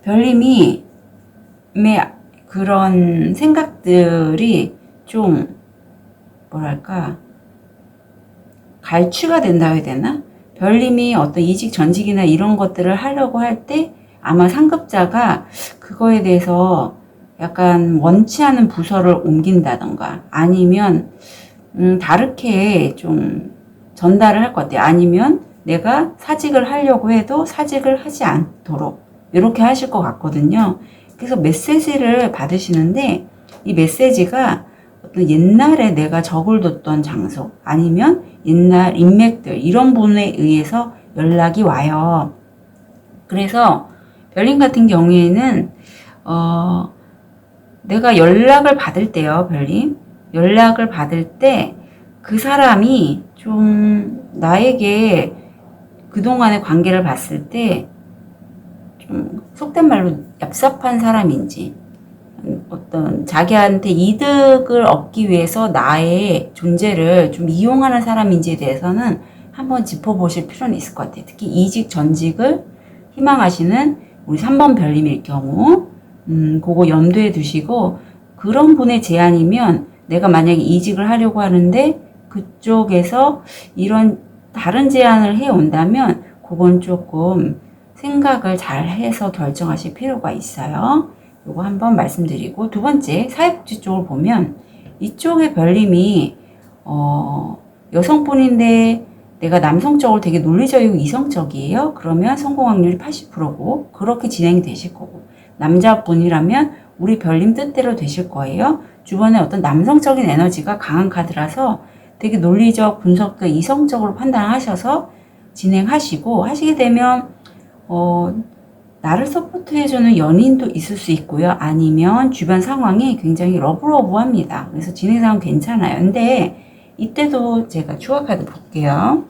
Speaker 1: 별님이 그런 생각들이 좀 뭐랄까 갈취가 된다 해야 되나? 별님이 어떤 이직 전직이나 이런 것들을 하려고 할 때 아마 상급자가 그거에 대해서 약간 원치 않은 부서를 옮긴다던가 아니면 다르게 좀 전달을 할 것 같아요. 아니면 내가 사직을 하려고 해도 사직을 하지 않도록 이렇게 하실 것 같거든요. 그래서 메시지를 받으시는데 이 메시지가 어떤 옛날에 내가 적을 뒀던 장소 아니면 옛날 인맥들 이런 분에 의해서 연락이 와요. 그래서 별님 같은 경우에는 내가 연락을 받을 때요, 별님 연락을 받을 때 그 사람이 좀 나에게 그동안의 관계를 봤을 때 좀 속된 말로 얍삽한 사람인지 어떤 자기한테 이득을 얻기 위해서 나의 존재를 좀 이용하는 사람인지에 대해서는 한번 짚어보실 필요는 있을 것 같아요. 특히 이직 전직을 희망하시는 우리 3번 별님일 경우 그거 염두에 두시고, 그런 분의 제안이면 내가 만약에 이직을 하려고 하는데 그쪽에서 이런 다른 제안을 해온다면 그건 조금 생각을 잘 해서 결정하실 필요가 있어요. 요거 한번 말씀드리고, 두 번째 사회복지 쪽을 보면 이쪽에 별님이 여성분인데 내가 남성적으로 되게 논리적이고 이성적이에요. 그러면 성공 확률이 80%고 그렇게 진행이 되실 거고, 남자분이라면 우리 별님 뜻대로 되실 거예요. 주변에 어떤 남성적인 에너지가 강한 카드라서 되게 논리적, 분석적, 이성적으로 판단하셔서 진행하시고, 하시게 되면 나를 서포트해주는 연인도 있을 수 있고요. 아니면 주변 상황이 굉장히 러브러브합니다. 그래서 진행 상황 괜찮아요. 근데 이때도 제가 추가 카드 볼게요.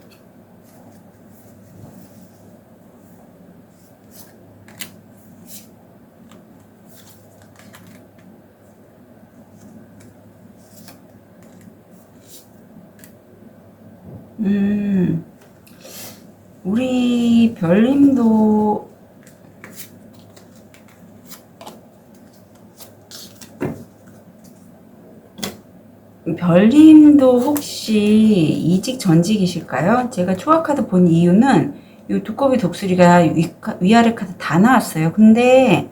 Speaker 1: 우리 별님도 혹시 이직 전직이실까요? 제가 추가 카드 본 이유는 이 두꺼비 독수리가 위아래 카드 다 나왔어요. 근데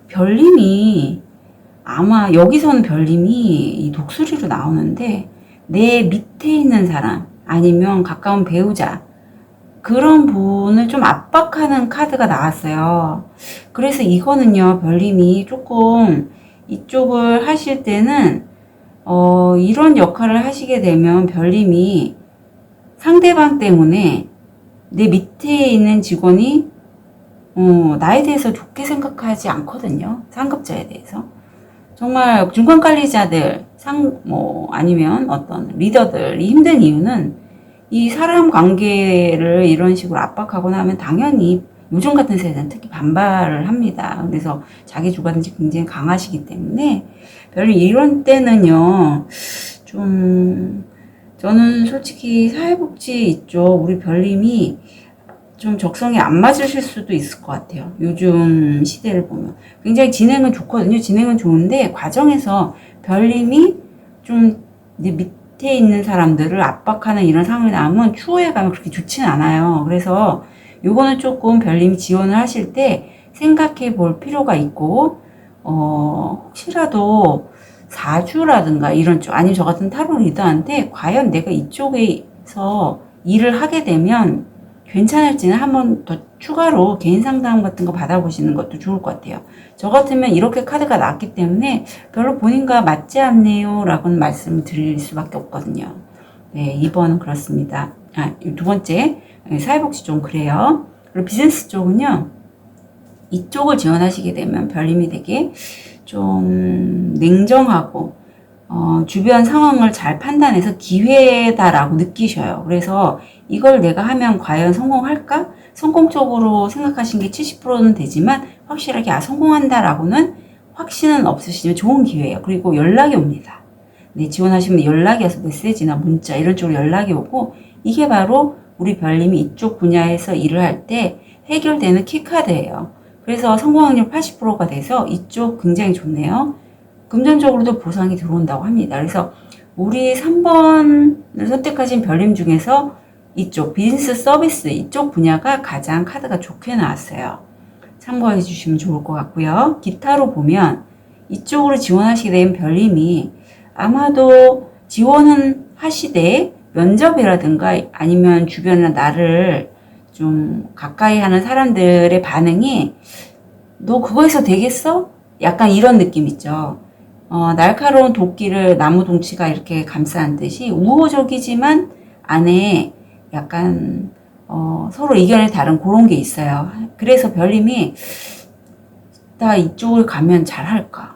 Speaker 1: 별님이 아마 여기서는 별님이 이 독수리로 나오는데 내 밑에 있는 사람 아니면 가까운 배우자 그런 분을 좀 압박하는 카드가 나왔어요. 그래서 이거는요, 별님이 조금 이쪽을 하실 때는, 이런 역할을 하시게 되면 별님이 상대방 때문에 내 밑에 있는 직원이, 나에 대해서 좋게 생각하지 않거든요. 상급자에 대해서. 정말 중간 관리자들, 아니면 어떤 리더들이 힘든 이유는 이 사람 관계를 이런 식으로 압박하거나 하면 당연히 요즘 같은 세대는 특히 반발을 합니다. 그래서 자기 주관이 굉장히 강하시기 때문에 별로 이런 때는요, 좀, 저는 솔직히 사회복지 이쪽 우리 별님이 좀 적성에 안 맞으실 수도 있을 것 같아요. 요즘 시대를 보면. 굉장히 진행은 좋거든요. 진행은 좋은데, 과정에서 별님이 좀 이제 밑에 있는 사람들을 압박하는 이런 상황이 나오면 추후에 가면 그렇게 좋지는 않아요. 그래서 요거는 조금 별님이 지원을 하실 때 생각해 볼 필요가 있고, 혹시라도 사주라든가 이런 쪽, 아니면 저 같은 타로 리더한테 과연 내가 이쪽에서 일을 하게 되면 괜찮을지는 한번 더 추가로 개인 상담 같은 거 받아보시는 것도 좋을 것 같아요. 저 같으면 이렇게 카드가 나왔기 때문에 별로 본인과 맞지 않네요 라고는 말씀을 드릴 수밖에 없거든요. 네, 2번은 그렇습니다. 두 번째, 사회복지 쪽은 그래요. 그리고 비즈니스 쪽은요, 이쪽을 지원하시게 되면 별님이 되게 좀 냉정하고 주변 상황을 잘 판단해서 기회다라고 느끼셔요. 그래서 이걸 내가 하면 과연 성공할까? 성공적으로 생각하신 게 70%는 되지만 확실하게 성공한다라고는 확신은 없으시지만 좋은 기회예요. 그리고 연락이 옵니다. 네, 지원하시면 연락이 와서 메시지나 문자 이런 쪽으로 연락이 오고 이게 바로 우리 별님이 이쪽 분야에서 일을 할 때 해결되는 키카드예요. 그래서 성공 확률 80%가 돼서 이쪽 굉장히 좋네요. 금전적으로도 보상이 들어온다고 합니다. 그래서 우리 3번을 선택하신 별님 중에서 이쪽 비즈니스 서비스 이쪽 분야가 가장 카드가 좋게 나왔어요. 참고해 주시면 좋을 것 같고요. 기타로 보면 이쪽으로 지원하시게 되면 별님이 아마도 지원은 하시되 면접이라든가 아니면 주변에 나를 좀 가까이 하는 사람들의 반응이 너 그거에서 되겠어? 약간 이런 느낌 있죠. 날카로운 도끼를 나무 덩치가 이렇게 감싸는 듯이 우호적이지만 안에 약간 서로 의견이 다른 그런 게 있어요. 그래서 별님이 나 이쪽을 가면 잘할까?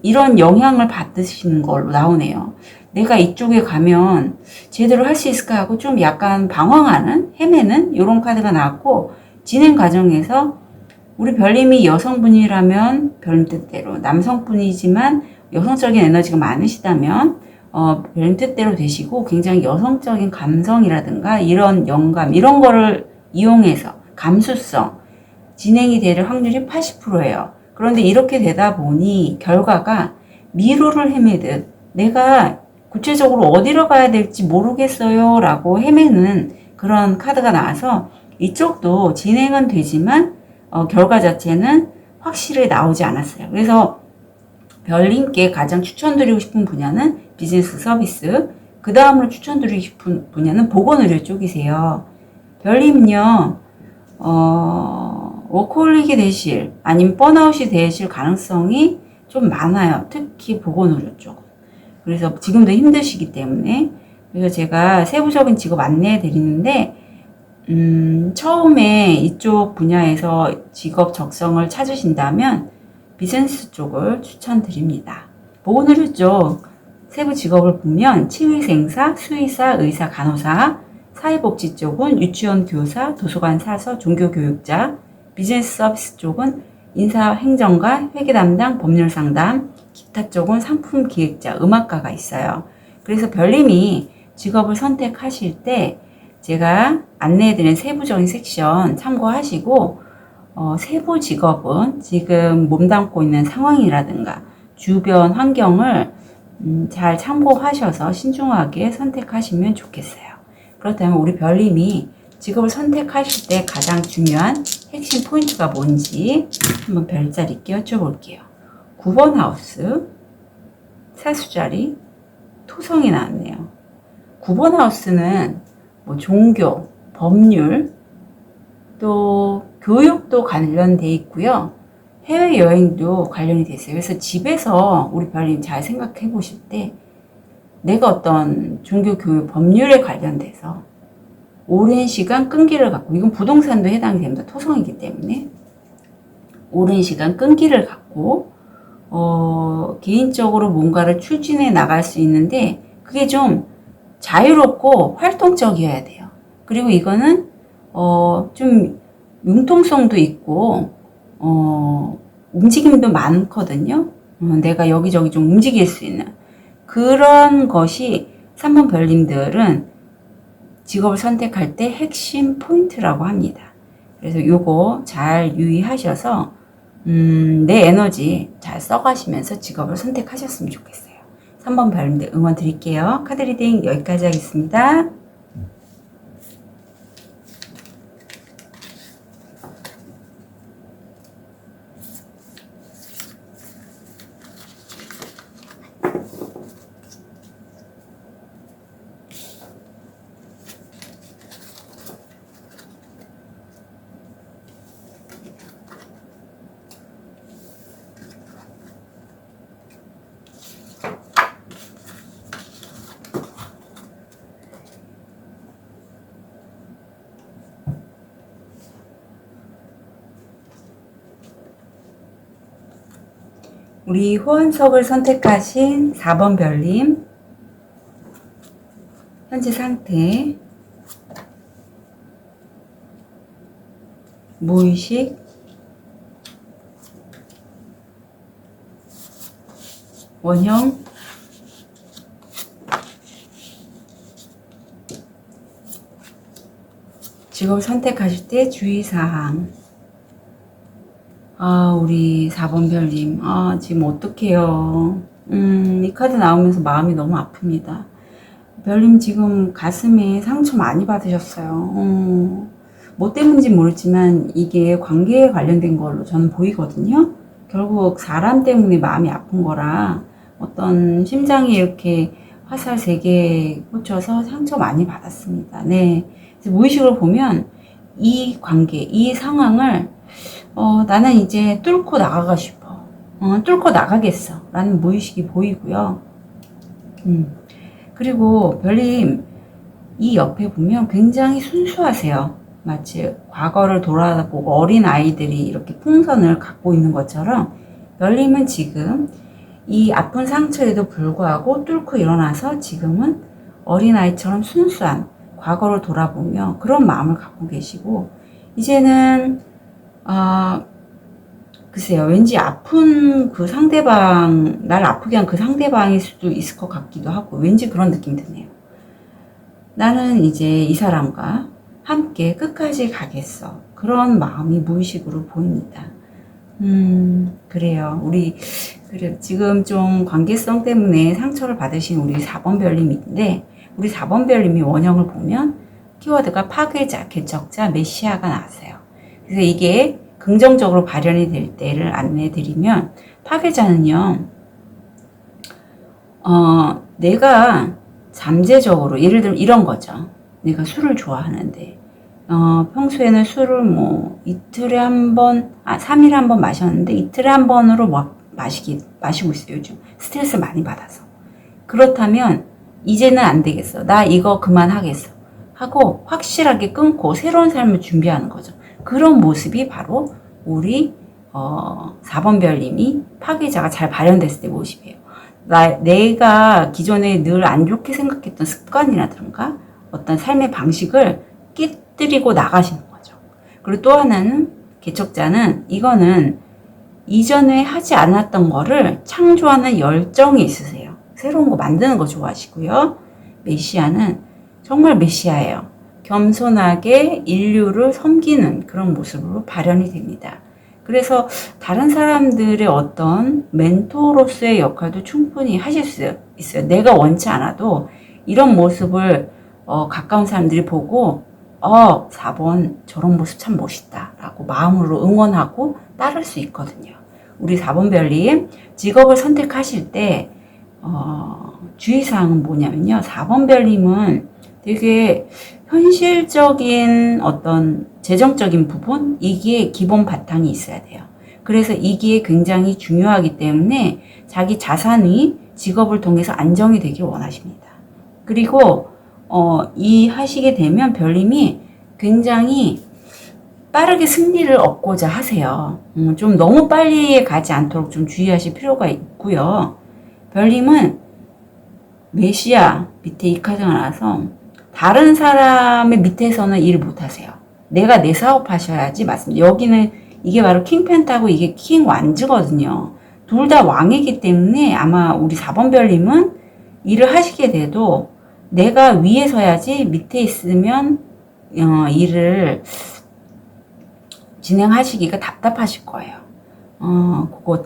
Speaker 1: 이런 영향을 받으시는 걸로 나오네요. 내가 이쪽에 가면 제대로 할 수 있을까 하고 좀 약간 방황하는, 헤매는 이런 카드가 나왔고 진행 과정에서 우리 별님이 여성분이라면 별님 뜻대로, 남성분이지만 여성적인 에너지가 많으시다면 별님 뜻대로 되시고 굉장히 여성적인 감성이라든가 이런 영감 이런 거를 이용해서 감수성 진행이 될 확률이 80%예요. 그런데 이렇게 되다 보니 결과가 미로를 헤매듯 내가 구체적으로 어디로 가야 될지 모르겠어요 라고 헤매는 그런 카드가 나와서 이쪽도 진행은 되지만 결과 자체는 확실히 나오지 않았어요. 그래서 별님께 가장 추천드리고 싶은 분야는 비즈니스 서비스, 그 다음으로 추천드리고 싶은 분야는 보건의료 쪽이세요. 별님은요, 워커홀릭이 되실, 아니면 번아웃이 되실 가능성이 좀 많아요. 특히 보건의료 쪽. 그래서 지금도 힘드시기 때문에. 그래서 제가 세부적인 직업 안내해 드리는데, 처음에 이쪽 분야에서 직업 적성을 찾으신다면 비즈니스 쪽을 추천드립니다. 보건의료 쪽 세부 직업을 보면 치위생사, 수의사, 의사, 간호사, 사회복지 쪽은 유치원 교사, 도서관 사서, 종교교육자, 비즈니스 서비스 쪽은 인사행정가, 회계 담당, 법률 상담, 기타 쪽은 상품 기획자, 음악가가 있어요. 그래서 별님이 직업을 선택하실 때 제가 안내해드린 세부적인 섹션 참고하시고 세부 직업은 지금 몸담고 있는 상황이라든가 주변 환경을 잘 참고하셔서 신중하게 선택하시면 좋겠어요. 그렇다면 우리 별님이 직업을 선택하실 때 가장 중요한 핵심 포인트가 뭔지 한번 별자리 있게 여쭤볼게요. 9번 하우스, 사수자리, 토성이 나왔네요. 9번 하우스는 뭐 종교, 법률, 또 교육도 관련돼 있고요. 해외여행도 관련이 돼 있어요. 그래서 집에서 우리 별님 잘 생각해 보실 때 내가 어떤 종교교육 법률에 관련돼서 오랜 시간 끈기를 갖고, 이건 부동산도 해당이 됩니다. 토성이기 때문에 오랜 시간 끈기를 갖고 개인적으로 뭔가를 추진해 나갈 수 있는데 그게 좀 자유롭고 활동적이어야 돼요. 그리고 이거는 좀 융통성도 있고 움직임도 많거든요. 내가 여기저기 좀 움직일 수 있는 그런 것이 3번 별님들은 직업을 선택할 때 핵심 포인트라고 합니다. 그래서 요거 잘 유의하셔서 내 에너지 잘 써가시면서 직업을 선택하셨으면 좋겠어요. 3번 별님들 응원 드릴게요. 카드 리딩 여기까지 하겠습니다. 우리 호환석을 선택하신 4번 별님, 현재 상태, 무의식, 원형, 직업을 선택하실 때 주의사항. 우리 4번 별님, 지금 어떡해요. 이 카드 나오면서 마음이 너무 아픕니다. 별님 지금 가슴에 상처 많이 받으셨어요. 뭐 때문인지 모르지만 이게 관계에 관련된 걸로 저는 보이거든요. 결국 사람 때문에 마음이 아픈 거라 어떤 심장이 이렇게 화살 3개 꽂혀서 상처 많이 받았습니다. 네. 그래서 무의식으로 보면 이 관계, 이 상황을 나는 이제 뚫고 나가고 싶어. 뚫고 나가겠어. 라는 무의식이 보이고요. 그리고 별님, 이 옆에 보면 굉장히 순수하세요. 마치 과거를 돌아보고 어린 아이들이 이렇게 풍선을 갖고 있는 것처럼 별님은 지금 이 아픈 상처에도 불구하고 뚫고 일어나서 지금은 어린아이처럼 순수한 과거를 돌아보며 그런 마음을 갖고 계시고 이제는 글쎄요, 왠지 아픈 그 상대방, 날 아프게 한 그 상대방일 수도 있을 것 같기도 하고, 왠지 그런 느낌이 드네요. 나는 이제 이 사람과 함께 끝까지 가겠어. 그런 마음이 무의식으로 보입니다. 그래요. 그래, 지금 좀 관계성 때문에 상처를 받으신 우리 4번 별님인데, 우리 4번 별님이 원형을 보면 키워드가 파괴자, 개척자, 메시아가 나왔어요. 그래서 이게 긍정적으로 발현이 될 때를 안내해 드리면, 파괴자는요, 내가 잠재적으로, 예를 들면 이런 거죠. 내가 술을 좋아하는데, 평소에는 술을 이틀에 한 번, 3일에 한 번 마셨는데, 이틀에 한 번으로 마시고 있어요, 요즘. 스트레스를 많이 받아서. 그렇다면, 이제는 안 되겠어. 나 이거 그만하겠어. 하고, 확실하게 끊고 새로운 삶을 준비하는 거죠. 그런 모습이 바로 우리 4번 별님이 파괴자가 잘 발현됐을 때 모습이에요. 내가 기존에 늘 안 좋게 생각했던 습관이라든가 어떤 삶의 방식을 깨뜨리고 나가시는 거죠. 그리고 또 하나는 개척자는 이거는 이전에 하지 않았던 거를 창조하는 열정이 있으세요. 새로운 거 만드는 거 좋아하시고요. 메시아는 정말 메시아예요. 겸손하게 인류를 섬기는 그런 모습으로 발현이 됩니다. 그래서 다른 사람들의 어떤 멘토로서의 역할도 충분히 하실 수 있어요. 내가 원치 않아도 이런 모습을 가까운 사람들이 보고 4번 저런 모습 참 멋있다 라고 마음으로 응원하고 따를 수 있거든요. 우리 4번 별님 직업을 선택하실 때 주의사항은 뭐냐면요. 4번 별님은 되게 현실적인 어떤 재정적인 부분, 이게 기본 바탕이 있어야 돼요. 그래서 이게 굉장히 중요하기 때문에 자기 자산이 직업을 통해서 안정이 되길 원하십니다. 그리고 이 하시게 되면 별님이 굉장히 빠르게 승리를 얻고자 하세요. 좀 너무 빨리 가지 않도록 좀 주의하실 필요가 있고요. 별님은 메시아 밑에 이 카드가 나와서 다른 사람의 밑에서는 일을 못 하세요. 내가 내 사업 하셔야지 맞습니다. 여기는 이게 바로 킹펜타고 이게 킹 완즈거든요. 둘 다 왕이기 때문에 아마 우리 4번 별님은 일을 하시게 돼도 내가 위에 서야지 밑에 있으면 일을 진행하시기가 답답하실 거예요. 그거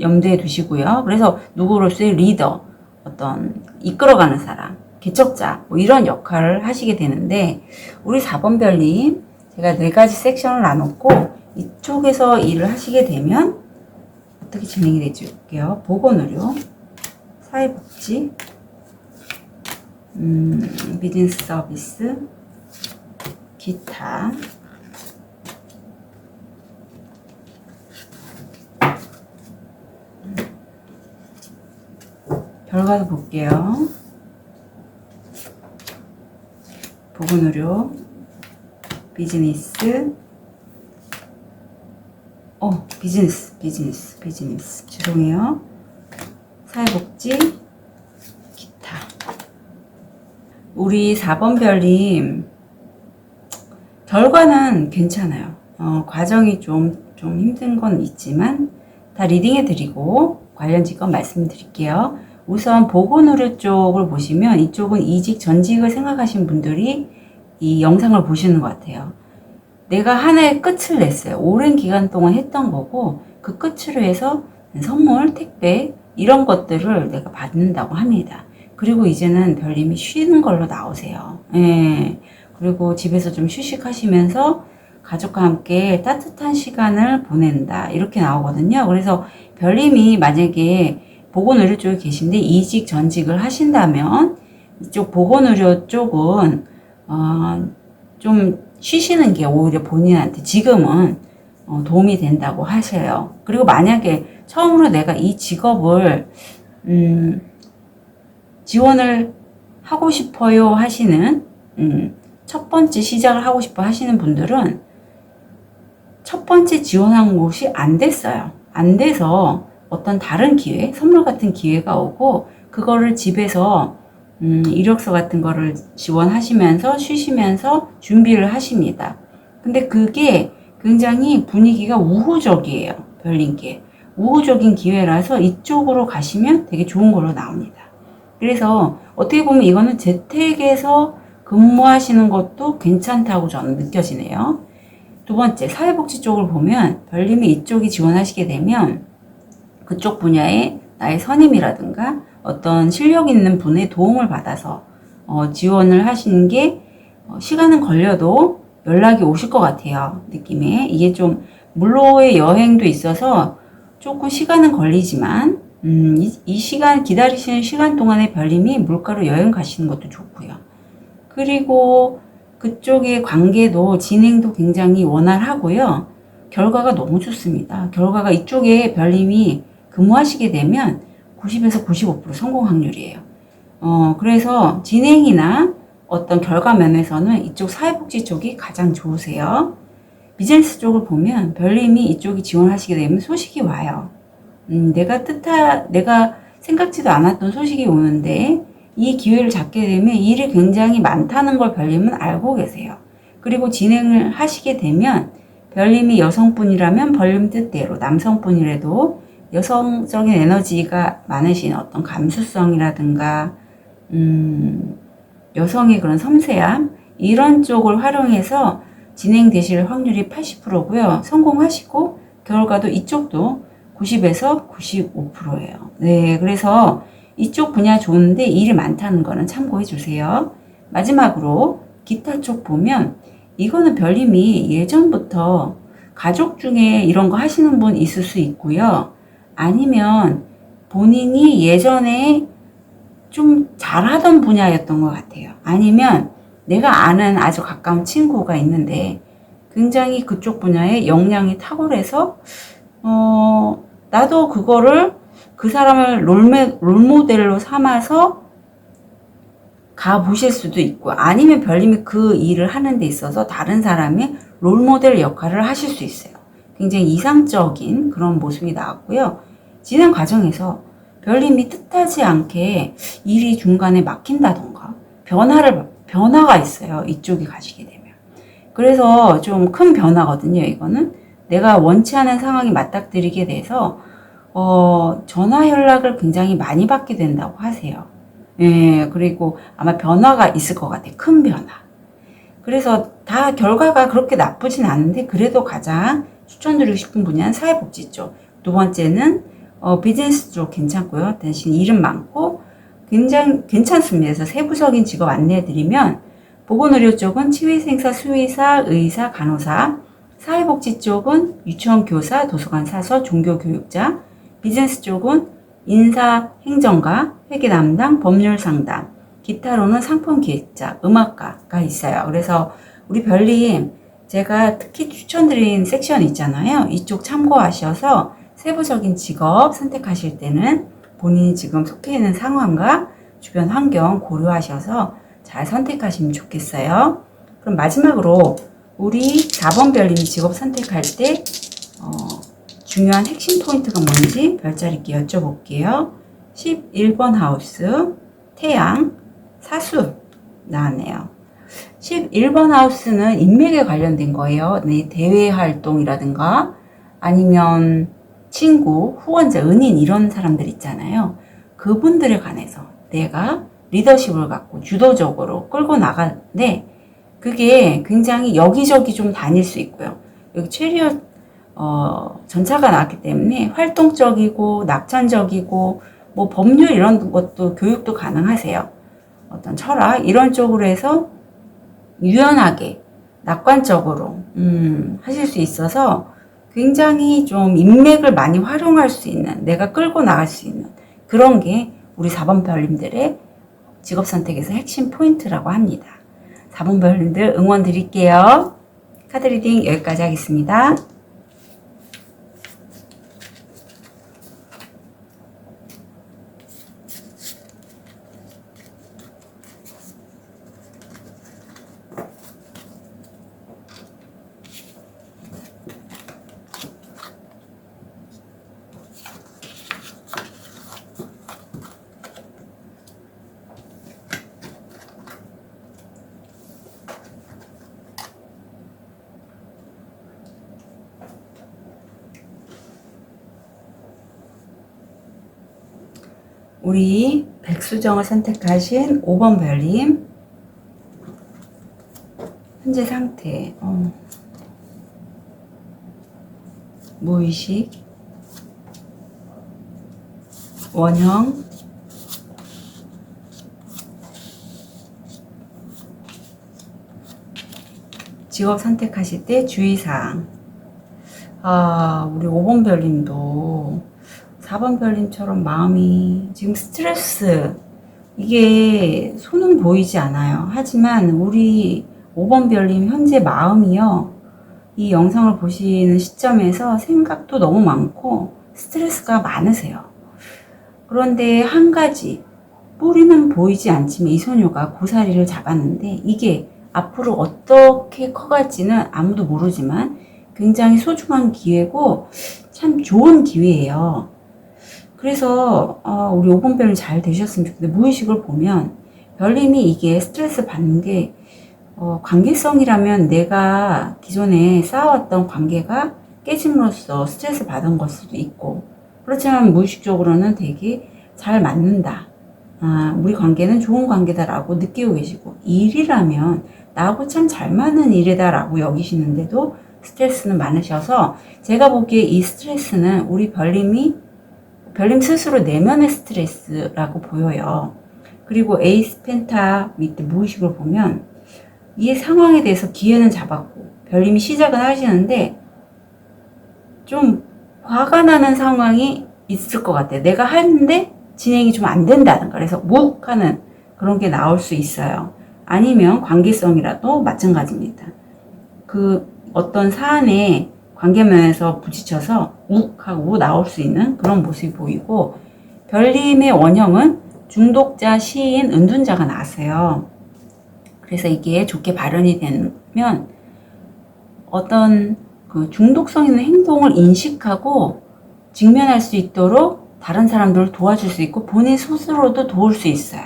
Speaker 1: 염두에 두시고요. 그래서 누구로서의 리더, 어떤 이끌어가는 사람, 개척자 뭐 이런 역할을 하시게 되는데 우리 4번 별님 제가 4가지 섹션을 나눴고 이쪽에서 일을 하시게 되면 어떻게 진행이 될지 볼게요. 보건의료, 사회복지, 비즈니스 서비스, 기타, 결과도 볼게요. 보건의료, 비즈니스, 비즈니스. 죄송해요. 사회복지, 기타. 우리 4번 별님, 결과는 괜찮아요. 과정이 좀 힘든 건 있지만, 다 리딩해드리고, 관련 직업 말씀드릴게요. 우선 보건의료 쪽을 보시면, 이쪽은 이직, 전직을 생각하신 분들이 이 영상을 보시는 것 같아요. 내가 하나의 끝을 냈어요. 오랜 기간 동안 했던 거고 그 끝으로 해서 선물, 택배 이런 것들을 내가 받는다고 합니다. 그리고 이제는 별님이 쉬는 걸로 나오세요. 예. 그리고 집에서 좀 휴식하시면서 가족과 함께 따뜻한 시간을 보낸다 이렇게 나오거든요. 그래서 별님이 만약에 보건의료 쪽에 계신데 이직, 전직을 하신다면 이쪽 보건의료 쪽은 좀 쉬시는 게 오히려 본인한테 지금은 도움이 된다고 하셔요. 그리고 만약에 처음으로 내가 이 직업을 지원을 하고 싶어요 하시는 첫 번째 시작을 하고 싶어 하시는 분들은 첫 번째 지원한 곳이 안 됐어요. 안 돼서 어떤 다른 기회, 선물 같은 기회가 오고 그거를 집에서 이력서 같은 거를 지원하시면서 쉬시면서 준비를 하십니다. 근데 그게 굉장히 분위기가 우호적이에요. 별님께. 우호적인 기회라서 이쪽으로 가시면 되게 좋은 걸로 나옵니다. 그래서 어떻게 보면 이거는 재택에서 근무하시는 것도 괜찮다고 저는 느껴지네요. 두 번째, 사회복지 쪽을 보면 별님이 이쪽이 지원하시게 되면 그쪽 분야에 나의 선임이라든가 어떤 실력 있는 분의 도움을 받아서 지원을 하시는 게 시간은 걸려도 연락이 오실 것 같아요. 느낌에. 이게 좀 물로의 여행도 있어서 조금 시간은 걸리지만 이 시간 기다리시는 시간 동안에 별님이 물가로 여행 가시는 것도 좋고요. 그리고 그쪽의 관계도 진행도 굉장히 원활하고요. 결과가 너무 좋습니다. 결과가 이쪽에 별님이 근무하시게 되면 90에서 95% 성공 확률이에요. 그래서 진행이나 어떤 결과 면에서는 이쪽 사회복지 쪽이 가장 좋으세요. 비즈니스 쪽을 보면 별님이 이쪽이 지원하시게 되면 소식이 와요. 내가 생각지도 않았던 소식이 오는데 이 기회를 잡게 되면 일이 굉장히 많다는 걸 별님은 알고 계세요. 그리고 진행을 하시게 되면 별님이 여성분이라면 별님 뜻대로, 남성분이라도 여성적인 에너지가 많으신 어떤 감수성이라든가 여성의 그런 섬세함 이런 쪽을 활용해서 진행되실 확률이 80%고요. 성공하시고 결과도 이쪽도 90에서 95%예요. 네, 그래서 이쪽 분야 좋은데 일이 많다는 거는 참고해 주세요. 마지막으로 기타 쪽 보면 이거는 별님이 예전부터 가족 중에 이런 거 하시는 분 있을 수 있고요. 아니면 본인이 예전에 좀 잘하던 분야였던 것 같아요. 아니면 내가 아는 아주 가까운 친구가 있는데 굉장히 그쪽 분야에 역량이 탁월해서 나도 그거를 그 사람을 롤모델로 삼아서 가보실 수도 있고, 아니면 별님이 그 일을 하는 데 있어서 다른 사람의 롤모델 역할을 하실 수 있어요. 굉장히 이상적인 그런 모습이 나왔고요. 진행 과정에서 별님이 뜻하지 않게 일이 중간에 막힌다던가 변화가 있어요. 이쪽이 가시게 되면. 그래서 좀 큰 변화거든요. 이거는 내가 원치 않은 상황이 맞닥뜨리게 돼서 전화 연락을 굉장히 많이 받게 된다고 하세요. 예, 그리고 아마 변화가 있을 것 같아요. 큰 변화. 그래서 다 결과가 그렇게 나쁘진 않은데 그래도 가장 추천드리고 싶은 분야는 사회복지 쪽. 두 번째는 비즈니스 쪽 괜찮고요. 대신 일은 많고 굉장히 괜찮습니다. 그래서 세부적인 직업 안내해드리면 보건의료 쪽은 치위생사, 수의사, 의사, 간호사, 사회복지 쪽은 유치원 교사, 도서관 사서, 종교교육자, 비즈니스 쪽은 인사, 행정가, 회계 담당, 법률 상담, 기타로는 상품 기획자, 음악가가 있어요. 그래서 우리 별님 제가 특히 추천드린 섹션 있잖아요. 이쪽 참고하셔서 세부적인 직업 선택하실 때는 본인이 지금 속해 있는 상황과 주변 환경 고려하셔서 잘 선택하시면 좋겠어요. 그럼 마지막으로 우리 4번 별님이 직업 선택할 때 중요한 핵심 포인트가 뭔지 별자리께 여쭤볼게요. 11번 하우스, 태양, 사수 나왔네요. 11번 하우스는 인맥에 관련된 거예요. 네, 대외 활동이라든가 아니면 친구, 후원자, 은인 이런 사람들 있잖아요. 그분들에 관해서 내가 리더십을 갖고 주도적으로 끌고 나가는데 그게 굉장히 여기저기 좀 다닐 수 있고요. 여기 체리엇 전차가 나왔기 때문에 활동적이고 낙천적이고 뭐 법률 이런 것도 교육도 가능하세요. 어떤 철학 이런 쪽으로 해서 유연하게 낙관적으로 하실 수 있어서 굉장히 좀 인맥을 많이 활용할 수 있는, 내가 끌고 나갈 수 있는 그런 게 우리 4번 별님들의 직업 선택에서 핵심 포인트라고 합니다. 4번 별님들 응원 드릴게요. 카드 리딩 여기까지 하겠습니다. 우리 백수정을 선택하신 5번 별님 현재 상태 무의식, 원형, 직업 선택하실 때 주의사항. 우리 5번 별님도 4번 별님처럼 마음이 지금 스트레스, 이게 손은 보이지 않아요. 하지만 우리 5번 별님 현재 마음이요, 이 영상을 보시는 시점에서 생각도 너무 많고 스트레스가 많으세요. 그런데 한 가지, 뿌리는 보이지 않지만 이 소녀가 고사리를 잡았는데 이게 앞으로 어떻게 커갈지는 아무도 모르지만 굉장히 소중한 기회고 참 좋은 기회예요. 그래서 우리 5번 별님 잘 되셨으면 좋겠는데, 무의식을 보면 별님이 이게 스트레스 받는 게 관계성이라면 내가 기존에 쌓아왔던 관계가 깨짐으로써 스트레스 받은 걸 수도 있고, 그렇지만 무의식적으로는 되게 잘 맞는다, 우리 관계는 좋은 관계다라고 느끼고 계시고, 일이라면 나하고 참 잘 맞는 일이다 라고 여기시는데도 스트레스는 많으셔서, 제가 보기에 이 스트레스는 우리 별님 스스로 내면의 스트레스라고 보여요. 그리고 에이스 펜타 밑에 무의식을 보면 이 상황에 대해서 기회는 잡았고 별님이 시작은 하시는데 좀 화가 나는 상황이 있을 것 같아요. 내가 하는데 진행이 좀 안 된다든가, 그래서 묵 하는 그런 게 나올 수 있어요. 아니면 관계성이라도 마찬가지입니다. 그 어떤 사안에 관계면에서 부딪혀서 욱 하고 나올 수 있는 그런 모습이 보이고, 별님의 원형은 중독자, 시인, 은둔자가 나왔어요. 그래서 이게 좋게 발현이 되면 어떤 그 중독성 있는 행동을 인식하고 직면할 수 있도록 다른 사람들을 도와줄 수 있고 본인 스스로도 도울 수 있어요.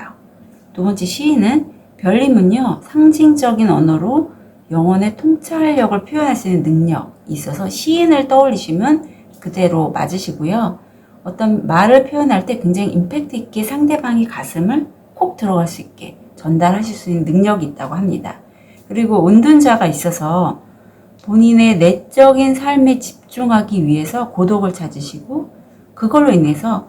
Speaker 1: 두 번째, 시인은 별님은요, 상징적인 언어로 영혼의 통찰력을 표현할 수 있는 능력이 있어서 시인을 떠올리시면 그대로 맞으시고요. 어떤 말을 표현할 때 굉장히 임팩트 있게 상대방의 가슴을 콕 들어갈 수 있게 전달하실 수 있는 능력이 있다고 합니다. 그리고 은둔자가 있어서 본인의 내적인 삶에 집중하기 위해서 고독을 찾으시고, 그걸로 인해서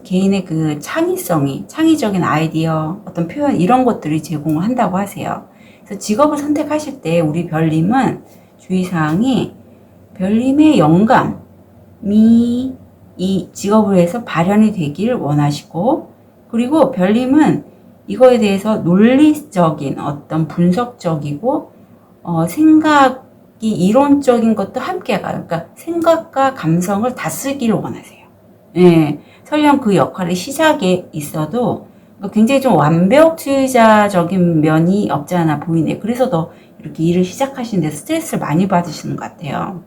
Speaker 1: 개인의 그 창의성이, 창의적인 아이디어, 어떤 표현, 이런 것들이 제공을 한다고 하세요. 그래서 직업을 선택하실 때 우리 별님은 주의사항이 별님의 영감이 이 직업을 해서 발현이 되길 원하시고, 그리고 별님은 이거에 대해서 논리적인 어떤 분석적이고 생각이 이론적인 것도 함께 가요. 그러니까 생각과 감성을 다 쓰기를 원하세요. 예, 설령 그 역할의 시작에 있어도 굉장히 좀 완벽주의자적인 면이 없지 않아 보이네요. 그래서 더 이렇게 일을 시작하시는데 스트레스를 많이 받으시는 것 같아요.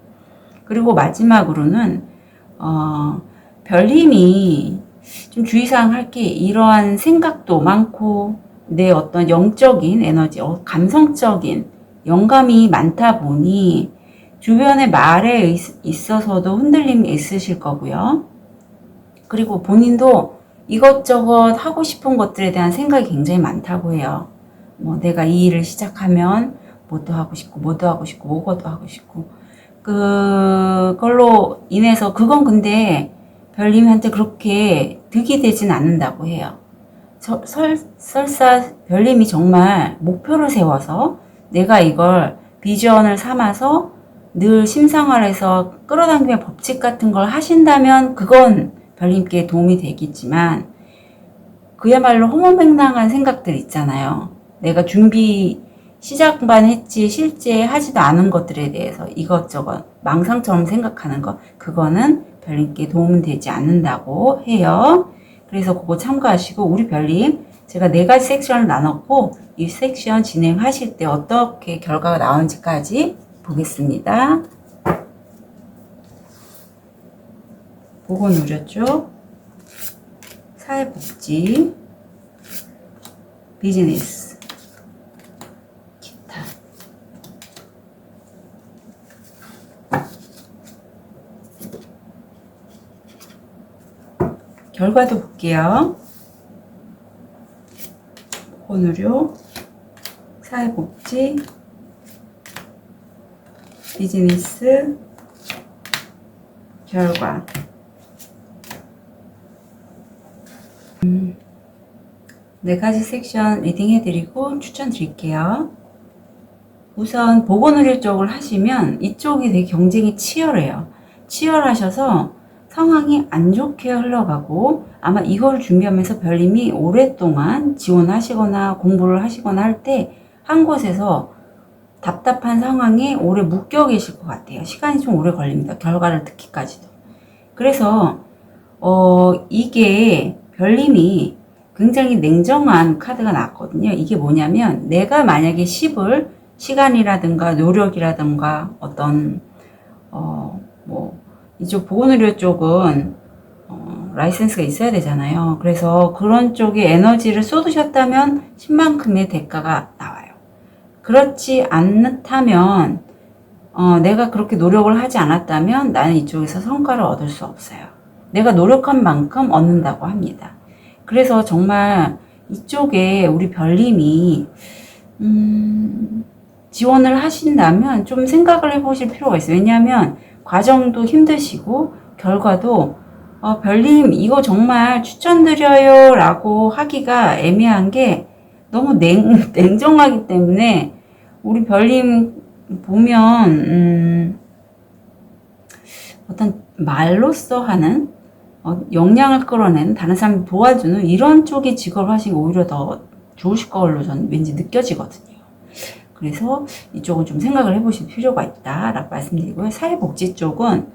Speaker 1: 그리고 마지막으로는 별님이 좀 주의사항 할 게, 이러한 생각도 많고 내 어떤 영적인 에너지, 감성적인 영감이 많다 보니 주변의 말에 있어서도 흔들림이 있으실 거고요. 그리고 본인도 이것저것 하고 싶은 것들에 대한 생각이 굉장히 많다고 해요. 뭐 내가 이 일을 시작하면 뭐도 하고 싶고 뭐도 하고 싶고 뭐도 하고 싶고, 그걸로 인해서 그건 근데 별님한테 그렇게 득이 되진 않는다고 해요. 설사 별님이 정말 목표를 세워서 내가 이걸 비전을 삼아서 늘 심상활에서 끌어당기며 법칙 같은 걸 하신다면 그건 별님께 도움이 되겠지만, 그야말로 허무맹랑한 생각들 있잖아요. 내가 준비 시작만 했지 실제 하지도 않은 것들에 대해서 이것저것 망상처럼 생각하는 거, 그거는 별님께 도움은 되지 않는다고 해요. 그래서 그거 참고하시고, 우리 별님 제가 4가지 섹션을 나눴고 이 섹션 진행하실 때 어떻게 결과가 나오는지까지 보겠습니다. 보건의료 쪽, 사회복지, 비즈니스, 기타. 결과도 볼게요. 보건의료, 사회복지, 비즈니스, 결과. 4가지 섹션 리딩 해드리고 추천드릴게요. 우선 보건의료 쪽을 하시면 이쪽이 되게 경쟁이 치열해요. 치열하셔서 상황이 안 좋게 흘러가고, 아마 이걸 준비하면서 별님이 오랫동안 지원하시거나 공부를 하시거나 할 때 한 곳에서 답답한 상황에 오래 묶여 계실 것 같아요. 시간이 좀 오래 걸립니다. 결과를 듣기까지도. 그래서 이게 별님이 굉장히 냉정한 카드가 나왔거든요. 이게 뭐냐면, 내가 만약에 10을 시간이라든가 노력이라든가 어떤 이쪽 보건의료 쪽은 라이센스가 있어야 되잖아요. 그래서 그런 쪽에 에너지를 쏟으셨다면 10만큼의 대가가 나와요. 그렇지 않다면 내가 그렇게 노력을 하지 않았다면 나는 이쪽에서 성과를 얻을 수 없어요. 내가 노력한 만큼 얻는다고 합니다. 그래서 정말 이쪽에 우리 별님이 지원을 하신다면 좀 생각을 해보실 필요가 있어요. 왜냐하면 과정도 힘드시고 결과도 별님 이거 정말 추천드려요 라고 하기가 애매한 게 너무 냉정하기 때문에, 우리 별님 보면 어떤 말로써 하는 역량을 끌어내는, 다른 사람을 도와주는 이런 쪽의 직업을 하시면 오히려 더 좋으실 걸로 저는 왠지 느껴지거든요. 그래서 이쪽은 좀 생각을 해보실 필요가 있다라고 말씀드리고요. 사회복지 쪽은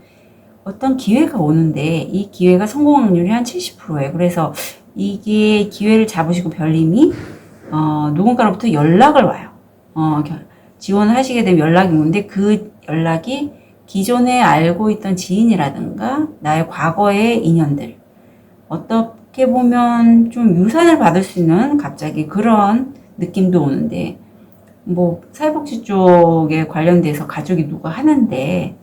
Speaker 1: 어떤 기회가 오는데 이 기회가 성공 확률이 한 70%예요. 그래서 이게 기회를 잡으시고 별님이 누군가로부터 연락을 와요. 지원을 하시게 되면 연락이 오는데 그 연락이 기존에 알고 있던 지인이라든가 나의 과거의 인연들, 어떻게 보면 좀 유산을 받을 수 있는 갑자기 그런 느낌도 오는데, 뭐 사회복지 쪽에 관련돼서 가족이 누가 하는데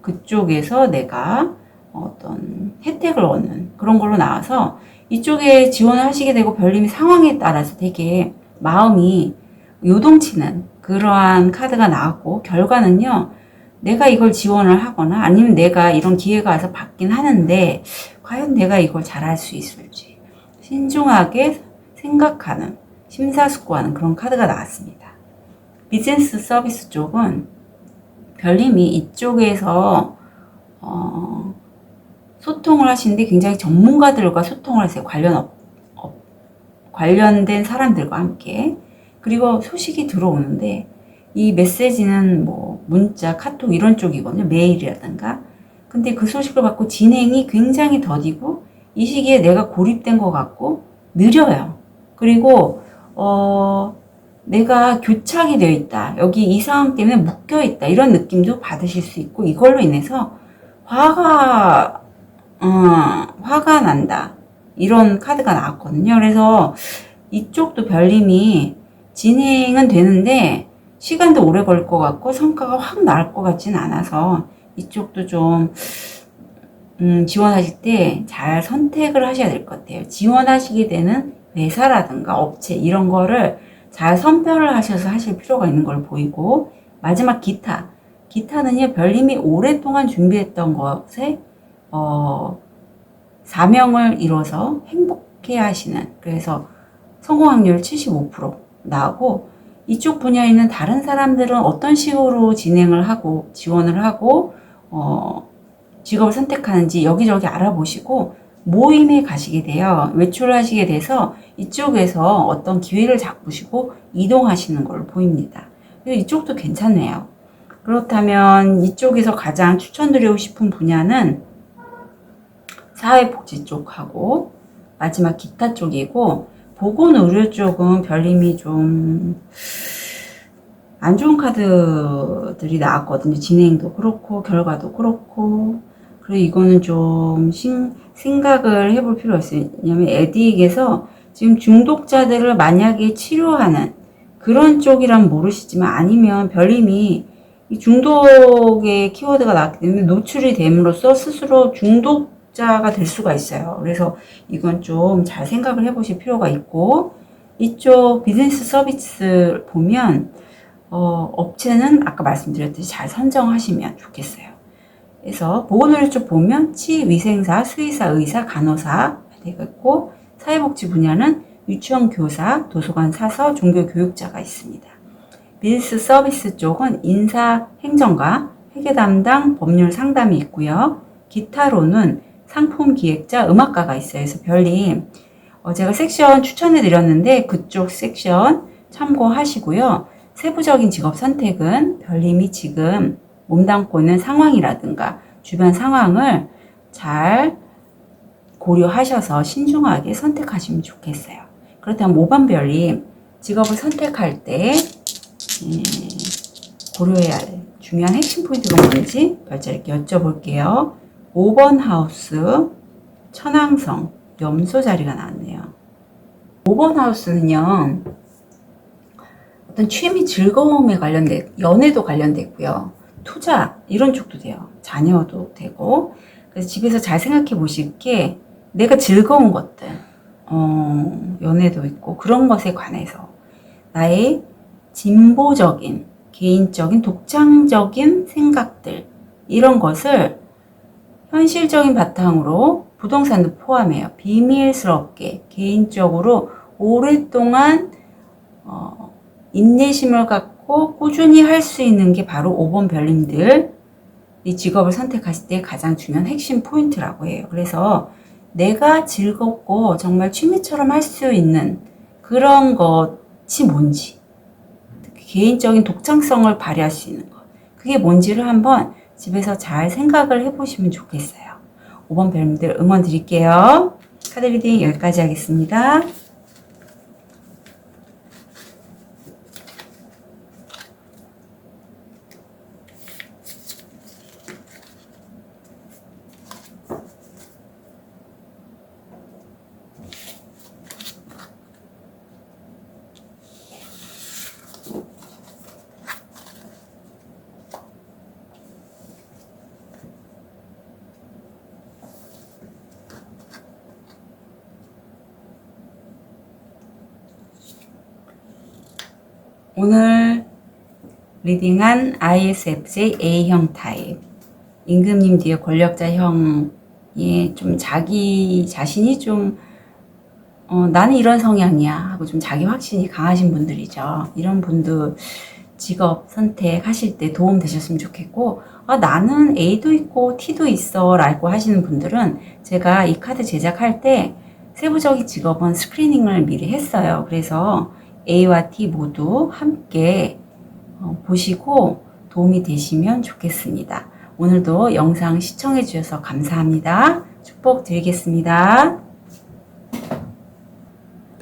Speaker 1: 그쪽에서 내가 어떤 혜택을 얻는 그런 걸로 나와서 이쪽에 지원을 하시게 되고 별님이 상황에 따라서 되게 마음이 요동치는 그러한 카드가 나왔고, 결과는요, 내가 이걸 지원을 하거나 아니면 내가 이런 기회가 와서 받긴 하는데 과연 내가 이걸 잘할 수 있을지 신중하게 생각하는, 심사숙고하는 그런 카드가 나왔습니다. 비즈니스 서비스 쪽은 별님이 이쪽에서 소통을 하시는데 굉장히 전문가들과 소통을 하세요. 관련된 사람들과 함께. 그리고 소식이 들어오는데 이 메시지는 뭐 문자, 카톡 이런 쪽이거든요. 메일이라든가. 근데 그 소식을 받고 진행이 굉장히 더디고 이 시기에 내가 고립된 것 같고 느려요. 그리고 내가 교착이 되어 있다. 여기 이 상황 때문에 묶여 있다. 이런 느낌도 받으실 수 있고, 이걸로 인해서 화가 난다. 이런 카드가 나왔거든요. 그래서 이쪽도 별님이 진행은 되는데 시간도 오래 걸릴 것 같고 성과가 확 나올 것 같지는 않아서 이쪽도 좀 지원하실 때 잘 선택을 하셔야 될 것 같아요. 지원하시게 되는 회사라든가 업체 이런 거를 잘 선별을 하셔서 하실 필요가 있는 걸 보이고, 마지막 기타는요, 별님이 오랫동안 준비했던 것에 사명을 이뤄서 행복해 하시는, 그래서 성공 확률 75% 나오고, 이쪽 분야에 있는 다른 사람들은 어떤 식으로 진행을 하고 지원을 하고 직업을 선택하는지 여기저기 알아보시고 모임에 가시게 돼요. 외출을 하시게 돼서 이쪽에서 어떤 기회를 잡으시고 이동하시는 걸로 보입니다. 그래서 이쪽도 괜찮네요. 그렇다면 이쪽에서 가장 추천드리고 싶은 분야는 사회복지 쪽하고 마지막 기타 쪽이고, 보건의료 쪽은 별님이 좀 안 좋은 카드들이 나왔거든요. 진행도 그렇고 결과도 그렇고. 그래서 이거는 좀 생각을 해볼 필요가 있어요. 왜냐면 에디익에서 지금 중독자들을 만약에 치료하는 그런 쪽이란 모르시지만, 아니면 별님이 이 중독의 키워드가 나왔기 때문에 노출이 됨으로써 스스로 중독자가 될 수가 있어요. 그래서 이건 좀 잘 생각을 해보실 필요가 있고, 이쪽 비즈니스 서비스 보면 업체는 아까 말씀드렸듯이 잘 선정하시면 좋겠어요. 그래서 보건의료 쪽 보면 치위생사, 수의사, 의사, 간호사 되겠고, 사회복지 분야는 유치원 교사, 도서관 사서, 종교교육자가 있습니다. 비즈니스 서비스 쪽은 인사, 행정가, 회계 담당, 법률 상담이 있고요. 기타로는 상품 기획자, 음악가가 있어요. 그래서 별님 제가 섹션 추천해 드렸는데 그쪽 섹션 참고하시고요. 세부적인 직업 선택은 별님이 지금 몸담고 있는 상황이라든가 주변 상황을 잘 고려하셔서 신중하게 선택하시면 좋겠어요. 그렇다면 5번 별님, 직업을 선택할 때 고려해야 할 중요한 핵심 포인트가 뭔지 별자리께 여쭤볼게요. 5번 하우스 천왕성 염소 자리가 나왔네요. 5번 하우스는요, 어떤 취미 즐거움에 관련된, 연애도 관련됐고요. 투자 이런 쪽도 돼요. 자녀도 되고. 그래서 집에서 잘 생각해 보실 게, 내가 즐거운 것들, 연애도 있고 그런 것에 관해서 나의 진보적인, 개인적인, 독창적인 생각들, 이런 것을 현실적인 바탕으로 부동산도 포함해요. 비밀스럽게 개인적으로 오랫동안 인내심을 갖고 꾸준히 할 수 있는 게 바로 5번 별님들 이 직업을 선택하실 때 가장 중요한 핵심 포인트라고 해요. 그래서 내가 즐겁고 정말 취미처럼 할 수 있는 그런 것이 뭔지, 개인적인 독창성을 발휘할 수 있는 것, 그게 뭔지를 한번 집에서 잘 생각을 해보시면 좋겠어요. 5번 별님들 응원 드릴게요. 카드 리딩 여기까지 하겠습니다. 오늘 리딩한 ISFJ A형 타입, 임금님 뒤에 권력자형이 좀 자기 자신이 좀 나는 이런 성향이야 하고 좀 자기 확신이 강하신 분들이죠. 이런 분들 직업 선택하실 때 도움 되셨으면 좋겠고, 나는 A도 있고 T도 있어 라고 하시는 분들은 제가 이 카드 제작할 때 세부적인 직업은 스크리닝을 미리 했어요. 그래서 A와 T 모두 함께 보시고 도움이 되시면 좋겠습니다. 오늘도 영상 시청해 주셔서 감사합니다. 축복 드리겠습니다.